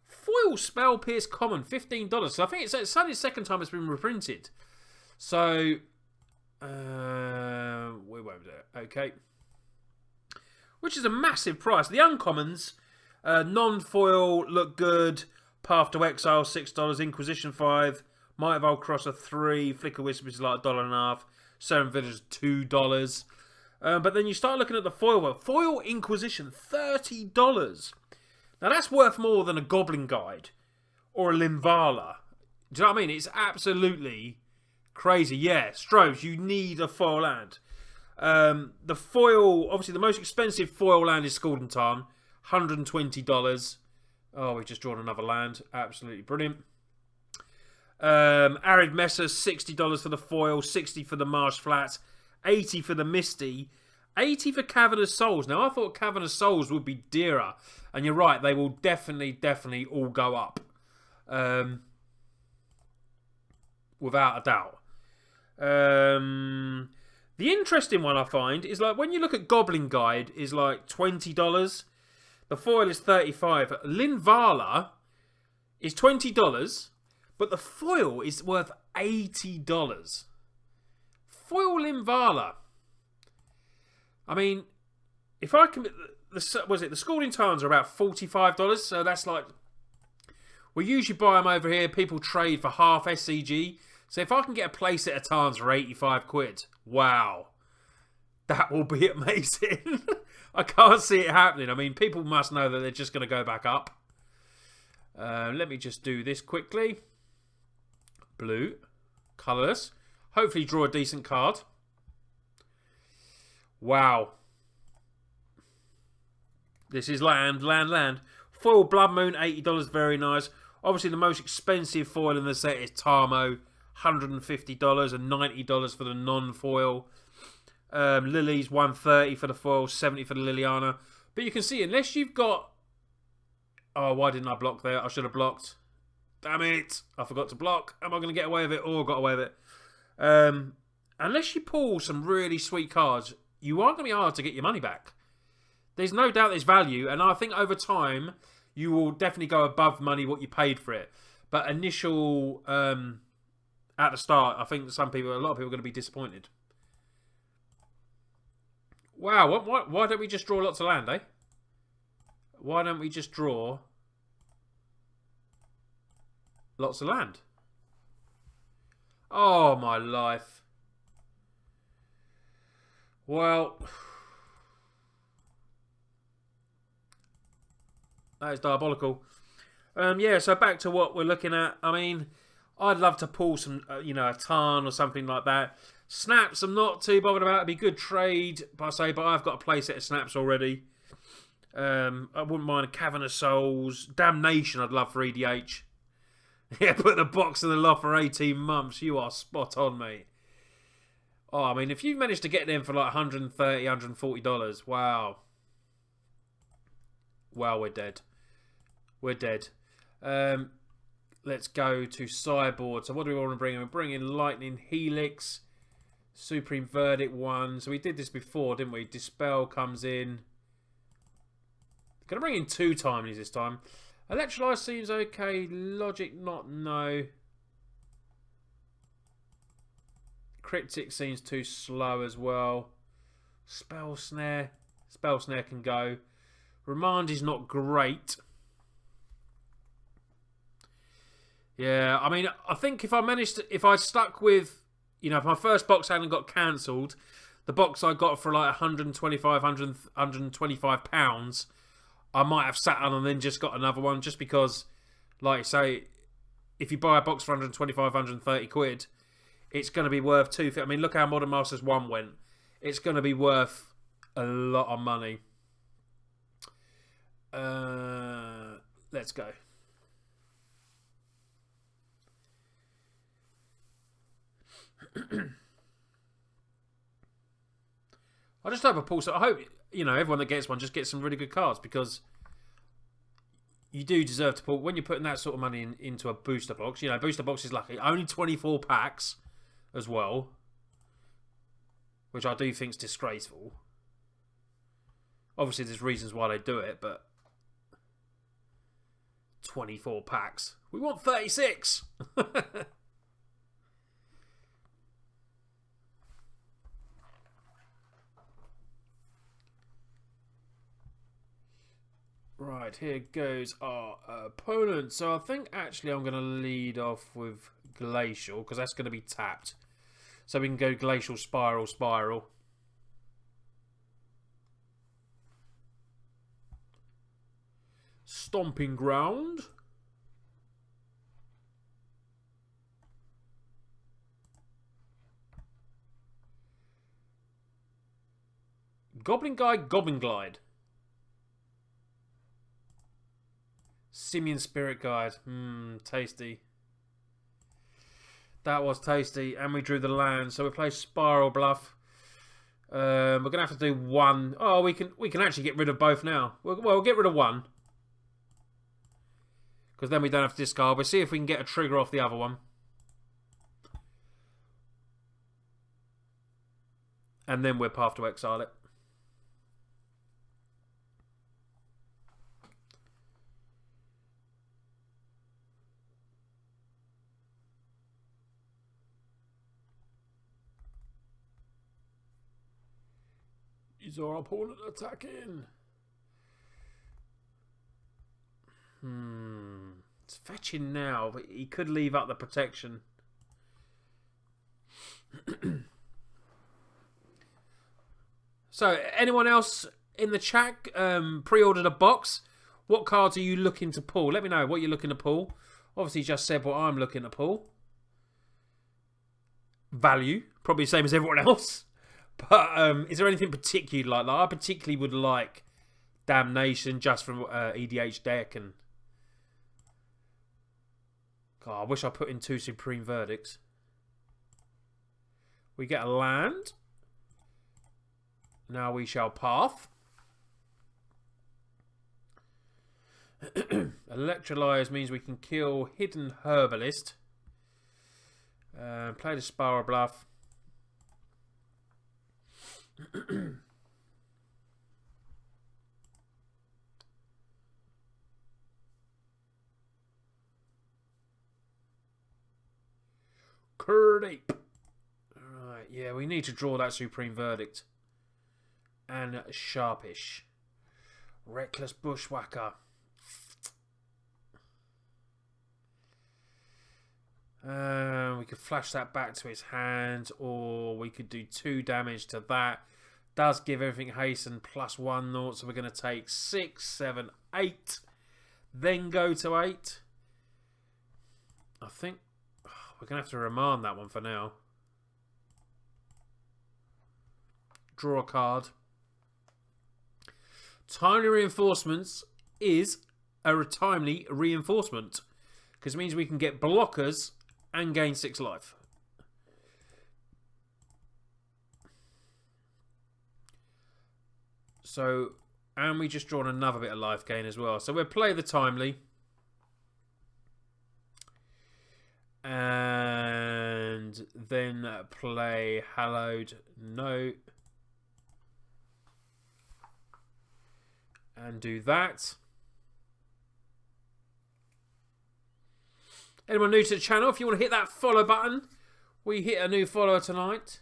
Foil Spell Pierce common, $15. So I think it's only the second time it's been reprinted. So, we won't do it. Okay. Which is a massive price. The uncommons, non-foil look good. Path to Exile, $6. Inquisition, $5. Might of Old Crosser, $3. Flicker Wisp is like $1.50. Seven Villagers, $2. But then you start looking at the foil. Foil Inquisition, $30. Now that's worth more than a Goblin Guide or a Linvala. Do you know what I mean? It's absolutely crazy. Yeah, Strobes, you need a foil land. The foil, obviously the most expensive foil land is Scalding Tarn, $120. Oh, we've just drawn another land. Absolutely brilliant. Arid Messer, $60 for the foil, $60 for the Marsh Flats, $80 for the Misty, $80 for Cavernous Souls. Now, I thought Cavernous Souls would be dearer. And you're right, they will definitely all go up. Without a doubt. The interesting one I find is like when you look at Goblin Guide is like $20. The foil is $35. Linvala is $20, but the foil is worth $80. Foil Linvala. I mean, if I can, the Scalding Tarns are about $45, so that's like we usually buy them over here. People trade for half SCG. So if I can get a place at a Tarns for 85 quid, wow, that will be amazing. I can't see it happening. I mean, people must know that they're just going to go back up. Let me just do this quickly. Blue. Colourless. Hopefully draw a decent card. Wow. This is land. Foil Blood Moon, $80. Very nice. Obviously, the most expensive foil in the set is Tamo. $150 and $90 for the non-foil. Lilies, $130 for the foil, $70 for the Liliana. But you can see, unless you've got... Oh, why didn't I block there? I should have blocked. Damn it. I forgot to block. Am I going to get away with it? Or got away with it? Unless you pull some really sweet cards, you are going to be hard to get your money back. There's no doubt there's value. And I think over time, you will definitely go above money what you paid for it. But initial... at the start, I think a lot of people are going to be disappointed. Wow, why don't we just draw lots of land, eh? Why don't we just draw lots of land? Oh, my life. Well, that is diabolical. Yeah, so back to what we're looking at. I mean, I'd love to pull some, a ton or something like that. Snaps, I'm not too bothered about. It'd be good trade, but I've got a play set of snaps already. I wouldn't mind a Cavern of Souls. Damnation, I'd love for EDH. Yeah, put the box in the loft for 18 months. You are spot on, mate. Oh, I mean, if you managed to get them for like $130, $140, wow. Wow, we're dead. We're dead. Let's go to sideboard. So what do we want to bring in? We're bringing Lightning Helix, Supreme Verdict 1. So we did this before, didn't we? Dispel comes in. Gonna bring in 2 timelies this time. Electrolyze seems okay. Logic not, no. Cryptic seems too slow as well. Spell Snare. Spell Snare can go. Remand is not great. Yeah, I mean, I think if I stuck with, if my first box hadn't got cancelled, the box I got for like 125 pounds, I might have sat on and then just got another one, just because, like I say, if you buy a box for 125, 130 quid, it's going to be worth I mean, look how Modern Masters 1 went. It's going to be worth a lot of money. Let's go. I just hope I pull. So I hope everyone that gets one just gets some really good cards, because you do deserve to pull when you're putting that sort of money into a booster box. Booster box is lucky. Only 24 packs as well, which I do think is disgraceful. Obviously, there's reasons why they do it, but 24 packs. We want 36. Right, here goes our opponent. So I think actually I'm going to lead off with Glacial, because that's going to be tapped. So we can go Glacial, Spiral. Stomping Ground. Goblin Guide, Goblin Glide. Simian Spirit Guide. Tasty. That was tasty. And we drew the land. So we play Spiral Bluff. We're going to have to do one. Oh, we can actually get rid of both now. We'll get rid of one, because then we don't have to discard. We'll see if we can get a trigger off the other one. And then we're path to exile it. Is our opponent attacking? It's fetching now, but he could leave up the protection. So, anyone else in the chat pre-ordered a box? What cards are you looking to pull? Let me know what you're looking to pull. Obviously, just said what I'm looking to pull. value. Probably the same as everyone else. But is there anything particularly like that? I particularly would like Damnation just from EDH deck. And God, I wish I put in 2 Supreme Verdicts. We get a land. Now we shall path. Electrolyze means we can kill Hidden Herbalist. Play the Spiral Bluff. Curdape. Alright, yeah, we need to draw that Supreme Verdict. And Sharpish. Reckless Bushwhacker. We could flash that back to his hand, or we could do 2 damage to that. Does give everything haste and +1 naught, so we're going to take 6, 7, 8. Then go to 8. I think we're going to have to remand that one for now. Draw a card. Timely Reinforcements is a timely reinforcement, because it means we can get blockers and gain 6 life. So, and we just drawn another bit of life gain as well. So we'll play the Timely. And then play Hallowed Note. And do that. Anyone new to the channel, if you want to hit that follow button, we hit a new follower tonight.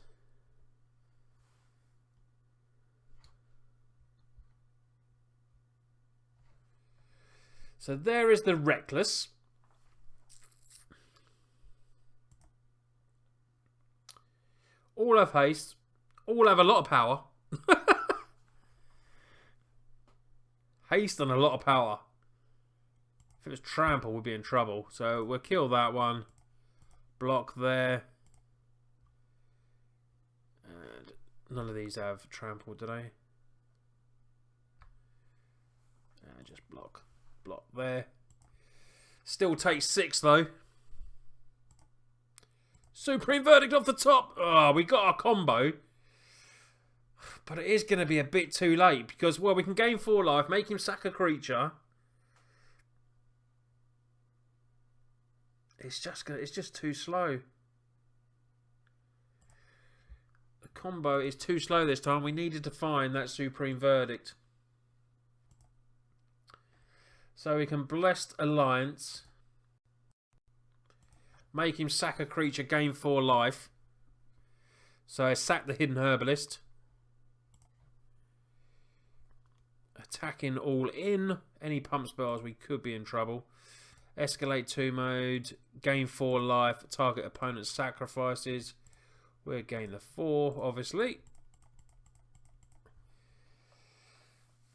So there is the Reckless. All have haste. All have a lot of power. Haste and a lot of power. If it was Trample, we'd be in trouble. So we'll kill that one. Block there. And none of these have Trample, do they? Just block. Block there. Still takes 6 though. Supreme Verdict off the top. Oh, we got our combo. But it is going to be a bit too late because, well, we can gain 4 life, make him sack a creature. It's just too slow. The combo is too slow this time. We needed to find that Supreme Verdict. So we can Blessed Alliance. Make him sack a creature, gain 4 life. So I sack the Hidden Herbalist. Attacking all in. Any pump spells, we could be in trouble. Escalate 2 mode. Gain 4 life. Target opponent's sacrifices. We'll gain the 4, obviously.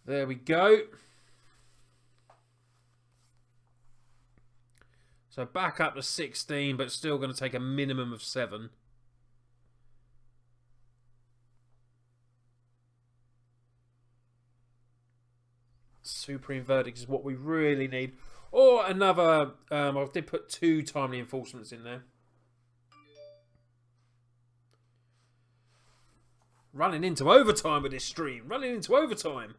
There we go. So back up to 16, but still going to take a minimum of 7. Supreme Verdict is what we really need. Or another... I did put 2 Timely Enforcements in there. Running into overtime with this stream. Running into overtime.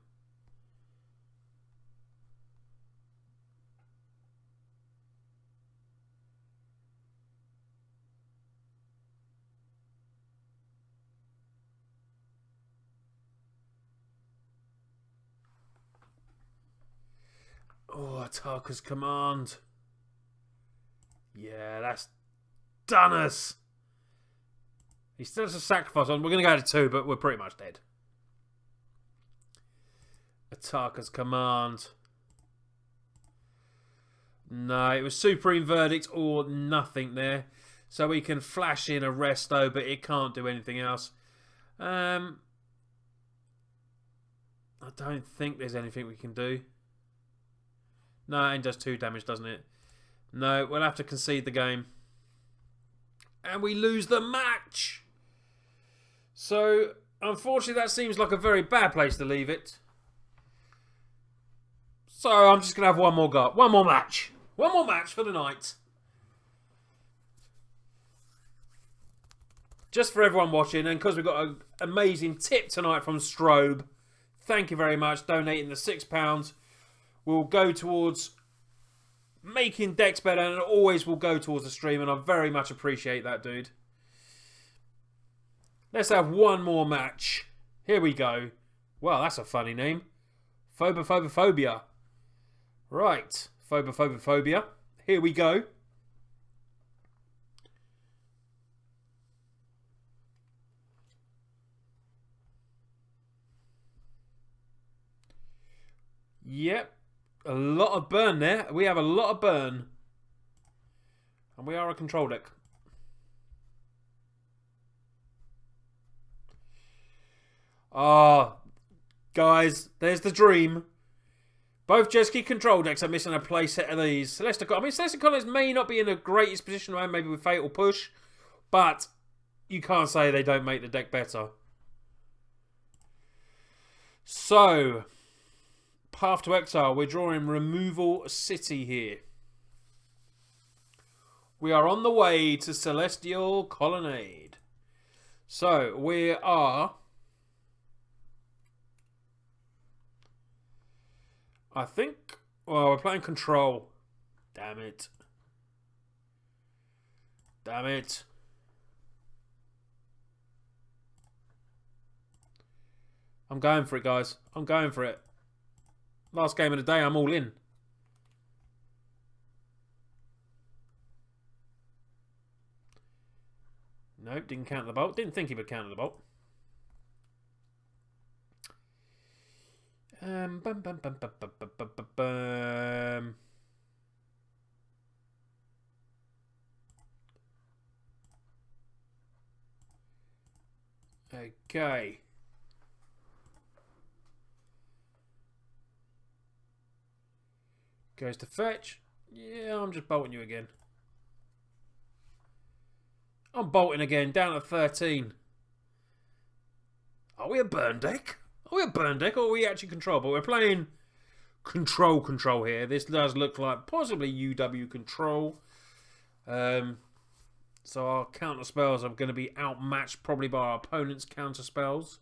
Oh, Tarka's Command. Yeah, that's done us. He still has a sacrifice on. We're going to go to 2, but we're pretty much dead. Atarka's Command. No, it was Supreme Verdict or nothing there. So we can flash in a Resto, but it can't do anything else. I don't think there's anything we can do. No, it does 2 damage, doesn't it? No, we'll have to concede the game. And we lose the match. So, unfortunately, that seems like a very bad place to leave it. So, I'm just going to have one more go. One more match. One more match for the night. Just for everyone watching, and because we've got an amazing tip tonight from Strobe. Thank you very much. Donating the £6 will go towards making decks better, and it always will go towards the stream, and I very much appreciate that, dude. Let's have one more match. Here we go. Well, that's a funny name. Phobophobia. Right. Phobophobia. Here we go. Yep. A lot of burn there. We have a lot of burn. And we are a control deck. Ah, guys, there's the dream. Both Jeskai control decks are missing a playset of these. Celestial Colors may not be in the greatest position, maybe with Fatal Push, but you can't say they don't make the deck better. So, Path to Exile. We're drawing Removal City here. We are on the way to Celestial Colonnade. So, we are... I think... Well, we're playing Control. Damn it. Damn it. I'm going for it, guys. I'm going for it. Last game of the day, I'm all in. Nope, didn't count the bolt. Didn't think he would count the bolt. Okay. Goes to fetch. Yeah, I'm just bolting you again. I'm bolting again, down to 13. Are we a burn deck? Are we a burn deck or are we actually control? But we're playing control here. This does look like possibly UW control. So our counter spells are going to be outmatched probably by our opponent's counter spells.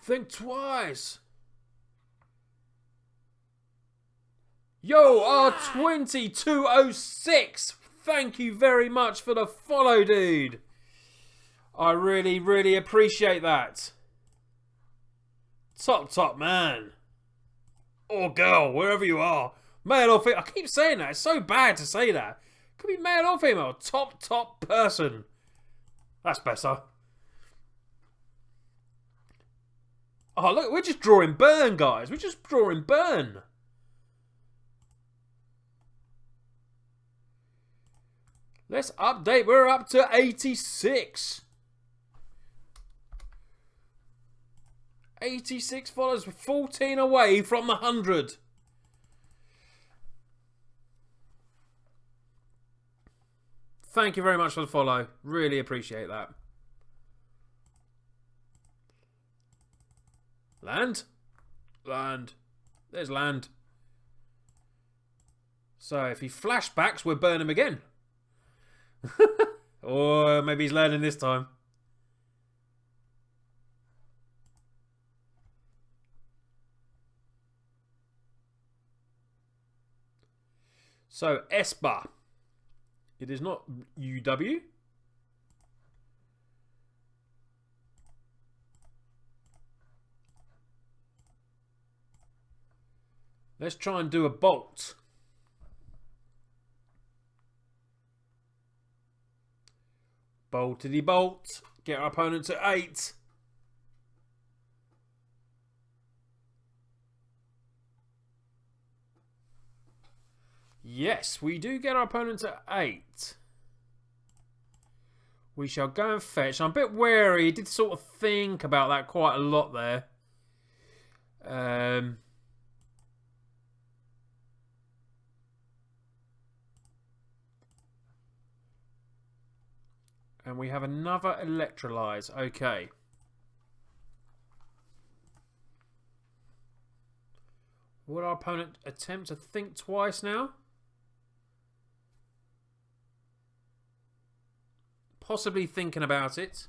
Think twice. Yo, R2206. Thank you very much for the follow, dude. I really, really appreciate that. Top man. Or girl, wherever you are. Male or female. I keep saying that. It's so bad to say that. Could be male or female. Top person. That's better. Oh, look, we're just drawing burn, guys. We're just drawing burn. Let's update. We're up to 86. 86 followers. 14 away from the 100. Thank you very much for the follow. Really appreciate that. Land? Land. There's land. So if he flashbacks, we'll burn him again. Or maybe he's learning this time. So Esper. It is not UW. Let's try and do a bolt. Boltity bolt. Get our opponent to 8. Yes, we do get our opponent to 8. We shall go and fetch. I'm a bit wary. He did sort of think about that quite a lot there. And we have another Electrolyze. Okay. Will our opponent attempt to think twice now? Possibly thinking about it.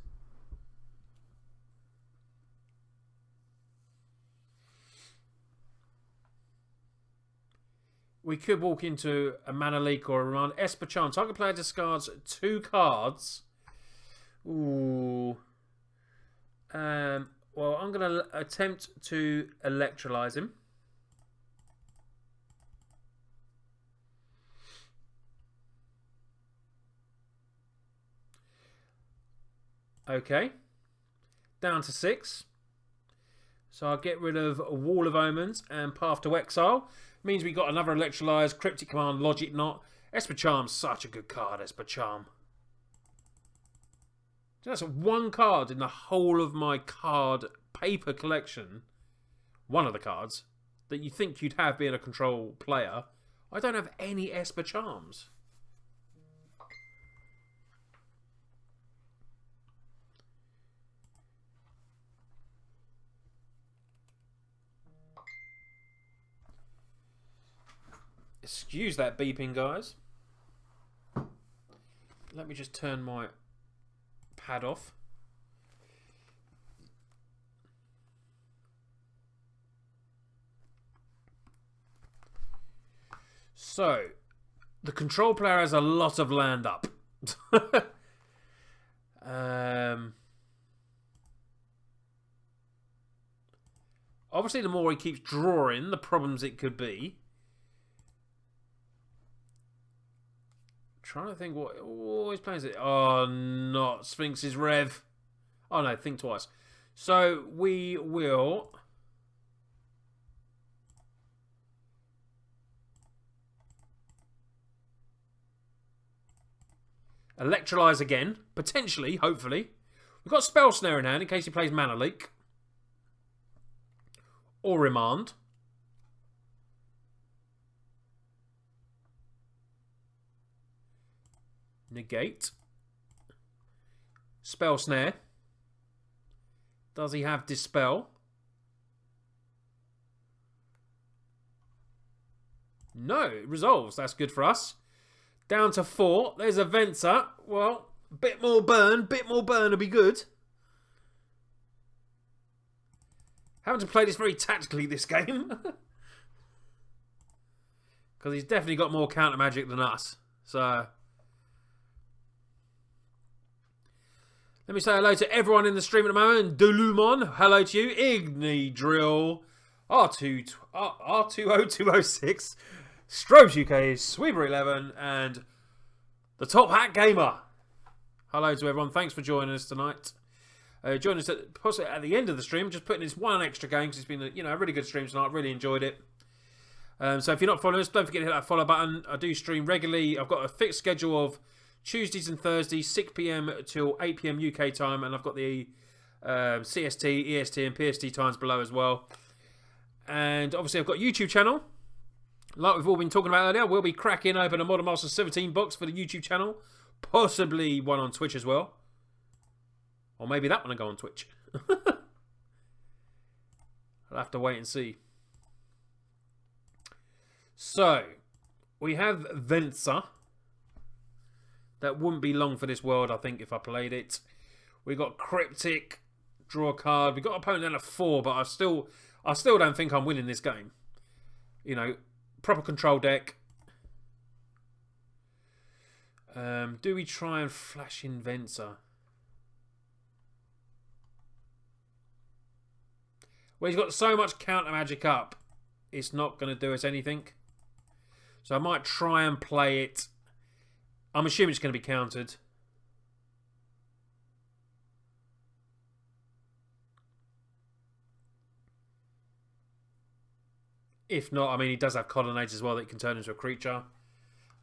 We could walk into a mana leak or a run. Esper Charm. Target player discards 2 cards. Ooh. Well, I'm going to attempt to Electrolyze him. Okay. Down to 6. So I'll get rid of a Wall of Omens and Path to Exile. Means we got another Electrolyze, Cryptic Command, Logic Knot. Esper Charm's such a good card, Esper Charm. That's one card in the whole of my card paper collection. One of the cards that you think you'd have being a control player. I don't have any Esper Charms. Excuse that beeping, guys. Let me just turn my pad off. So, the control player has a lot of land up. Obviously, the more he keeps drawing, the problems it could be. Trying to think what... Oh, he's playing it. Oh, not Sphinx's Rev. Oh, no, think twice. So, we will... Electrolyze again. Potentially, hopefully. We've got Spell Snare in hand in case he plays Mana Leak. Or Remand. Negate. Spell Snare. Does he have Dispel? No, it resolves. That's good for us. Down to 4. There's a Venser. Well, bit more burn would be good. Having to play this very tactically this game. Because he's definitely got more counter magic than us. So... Let me say hello to everyone in the stream at the moment. Delumon, hello to you. Igni Drill, R20206, Strobes UK, Sweeper11, and the Top Hat Gamer. Hello to everyone. Thanks for joining us tonight. Join us possibly at the end of the stream. Just putting this one extra game because it's been a really good stream tonight. Really enjoyed it. So if you're not following us, don't forget to hit that follow button. I do stream regularly. I've got a fixed schedule of Tuesdays and Thursdays, 6 PM till 8 PM UK time, and I've got the CST, EST, and PST times below as well. And obviously, I've got a YouTube channel, like we've all been talking about earlier. We'll be cracking open a Modern Masters 17 box for the YouTube channel, possibly one on Twitch as well, or maybe that one will go on Twitch. I'll have to wait and see. So, we have Venser. That wouldn't be long for this world, I think, if I played it. We got Cryptic, draw a card. We got opponent down at 4, but I still don't think I'm winning this game. You know, proper control deck. Do we try and flash in Venser? Well, he's got so much counter magic up, it's not going to do us anything. So I might try and play it. I'm assuming it's going to be countered. If not, I mean, he does have Colonnades as well that he can turn into a creature.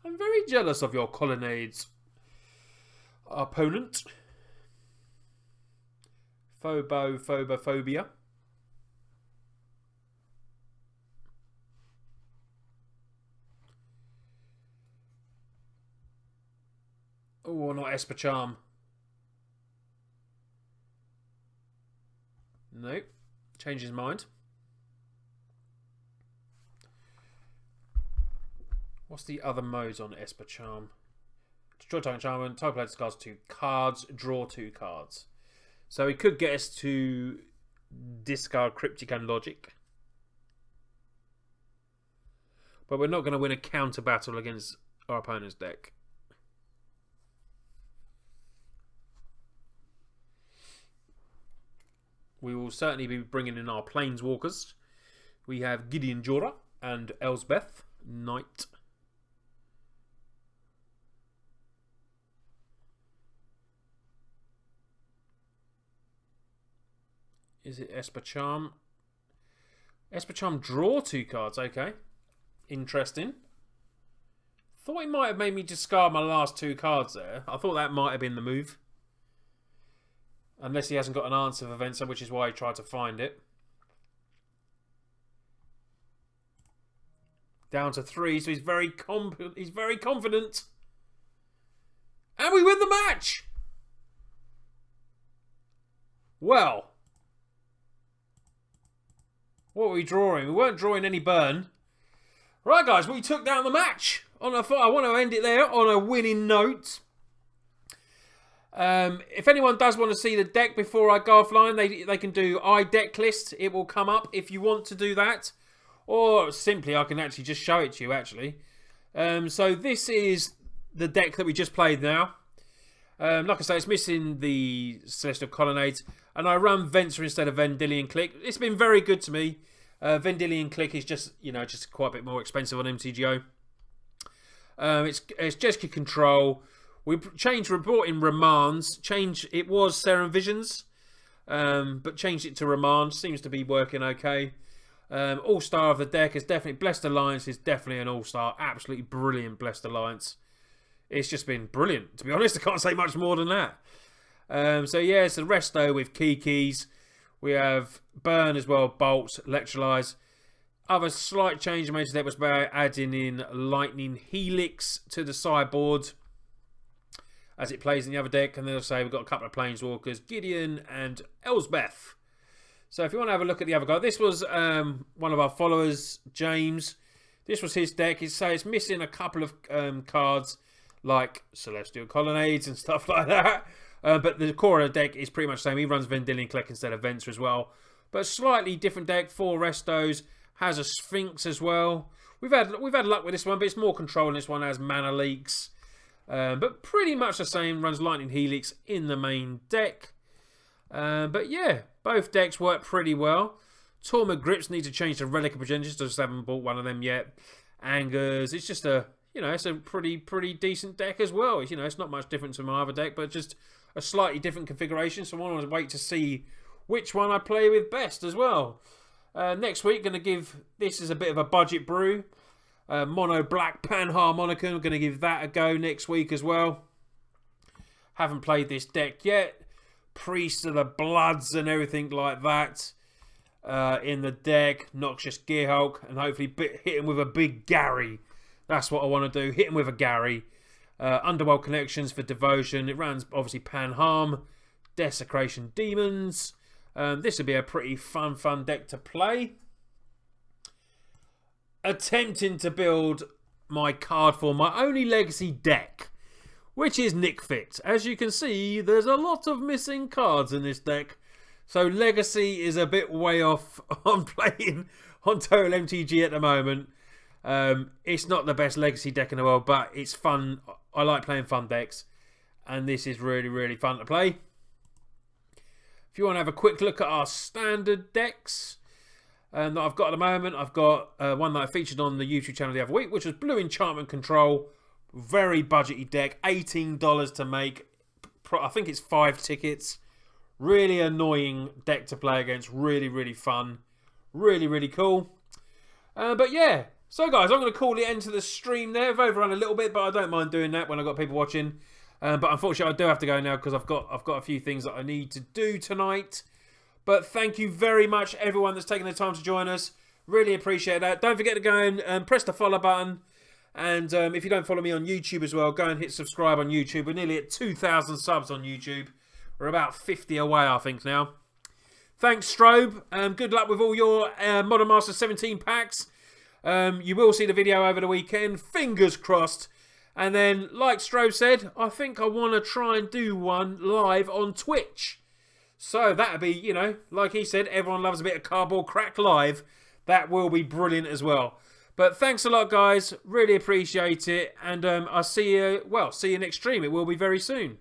I'm very jealous of your colonnades, opponent. Phobophobia. Oh, not Esper Charm. Nope. Changed his mind. What's the other modes on Esper Charm? Destroy target charm. Type player discards 2 cards. Draw 2 cards. So he could get us to discard Cryptic and Logic. But we're not going to win a counter battle against our opponent's deck. We will certainly be bringing in our Planeswalkers. We have Gideon Jorah and Elsbeth Knight. Is it Esper Charm? Esper Charm draw 2 cards. Okay. Interesting. Thought he might have made me discard my last 2 cards there. I thought that might have been the move. Unless he hasn't got an answer for Venser, which is why he tried to find it. Down to 3, so he's very confident. And we win the match! Well. What were we drawing? We weren't drawing any burn. Right, guys, we took down the match. I want to end it there on a winning note. If anyone does want to see the deck before I go offline, they can do iDeck list. It will come up if you want to do that. Or simply, I can actually just show it to you, actually. So this is the deck that we just played now. Like I say, it's missing the Celestial Colonnades. And I run Venser instead of Vendilion Click. It's been very good to me. Vendilion Click is just, just quite a bit more expensive on MTGO. It's Jeskai Control. We changed report in Remands. It was Serum Visions. But changed it to Remand. Seems to be working okay. All-Star of the deck is definitely... Blessed Alliance is definitely an all-star. Absolutely brilliant Blessed Alliance. It's just been brilliant. To be honest, I can't say much more than that. So yeah, it's the Resto with Kikis. We have Burn as well, Bolts, Electrolyze. Other slight change I made to that was by adding in Lightning Helix to the sideboard as it plays in the other deck. And then I'll say we've got a couple of Planeswalkers, Gideon and Elsbeth. So if you want to have a look at the other guy, this was one of our followers, James. This was his deck. It's missing a couple of cards like Celestial Colonnades and stuff like that. But the core of the deck is pretty much the same. He runs Vendilion Click instead of Venser as well. But slightly different deck. 4 Restos. Has a Sphinx as well. We've had luck with this one, but it's more control. This one has Mana Leaks. But pretty much the same. Runs Lightning Helix in the main deck. But yeah, both decks work pretty well. Tormund Grips need to change to Relic of Progenitors. Just haven't bought one of them yet. Angers. It's just a... it's a pretty decent deck as well. It's not much different to my other deck, but just a slightly different configuration. So I want to wait to see which one I play with best as well. Next week, going to give... This is a bit of a budget brew. Mono Black Panharmonicon. I'm going to give that a go next week as well. Haven't played this deck yet. Priest of the Bloods and everything like that. In the deck. Noxious Gearhulk. And hopefully hit him with a big Gary. That's what I want to do. Hit him with a Gary. Underworld Connections for Devotion. It runs, obviously, Panharm. Desecration Demons. This would be a pretty fun deck to play. Attempting to build my card for my only legacy deck, which is Nick Fit. As you can see, there's a lot of missing cards in this deck. So legacy is a bit way off on playing on Total MTG at the moment. It's not the best legacy deck in the world, but it's fun. I like playing fun decks, and this is really fun to play. If you want to have a quick look at our standard decks that I've got at the moment, I've got one that I featured on the YouTube channel the other week, which was Blue Enchantment Control. Very budgety deck, $18 to make. I think it's 5 tickets. Really annoying deck to play against. Really fun. Really cool. But yeah, So guys, I'm going to call the end to the stream there. I've overrun a little bit, but I don't mind doing that when I've got people watching. But unfortunately, I do have to go now because I've got a few things that I need to do tonight. But thank you very much, everyone that's taken the time to join us. Really appreciate that. Don't forget to go and press the follow button. And if you don't follow me on YouTube as well, go and hit subscribe on YouTube. We're nearly at 2,000 subs on YouTube. We're about 50 away, I think, now. Thanks, Strobe. Good luck with all your Modern Master 17 packs. You will see the video over the weekend. Fingers crossed. And then, like Strobe said, I think I want to try and do one live on Twitch. So that'd be, you know, like he said, everyone loves a bit of Cardboard Crack live. That will be brilliant as well. But thanks a lot, guys. Really appreciate it. And I'll see you, well, see you next stream. It will be very soon.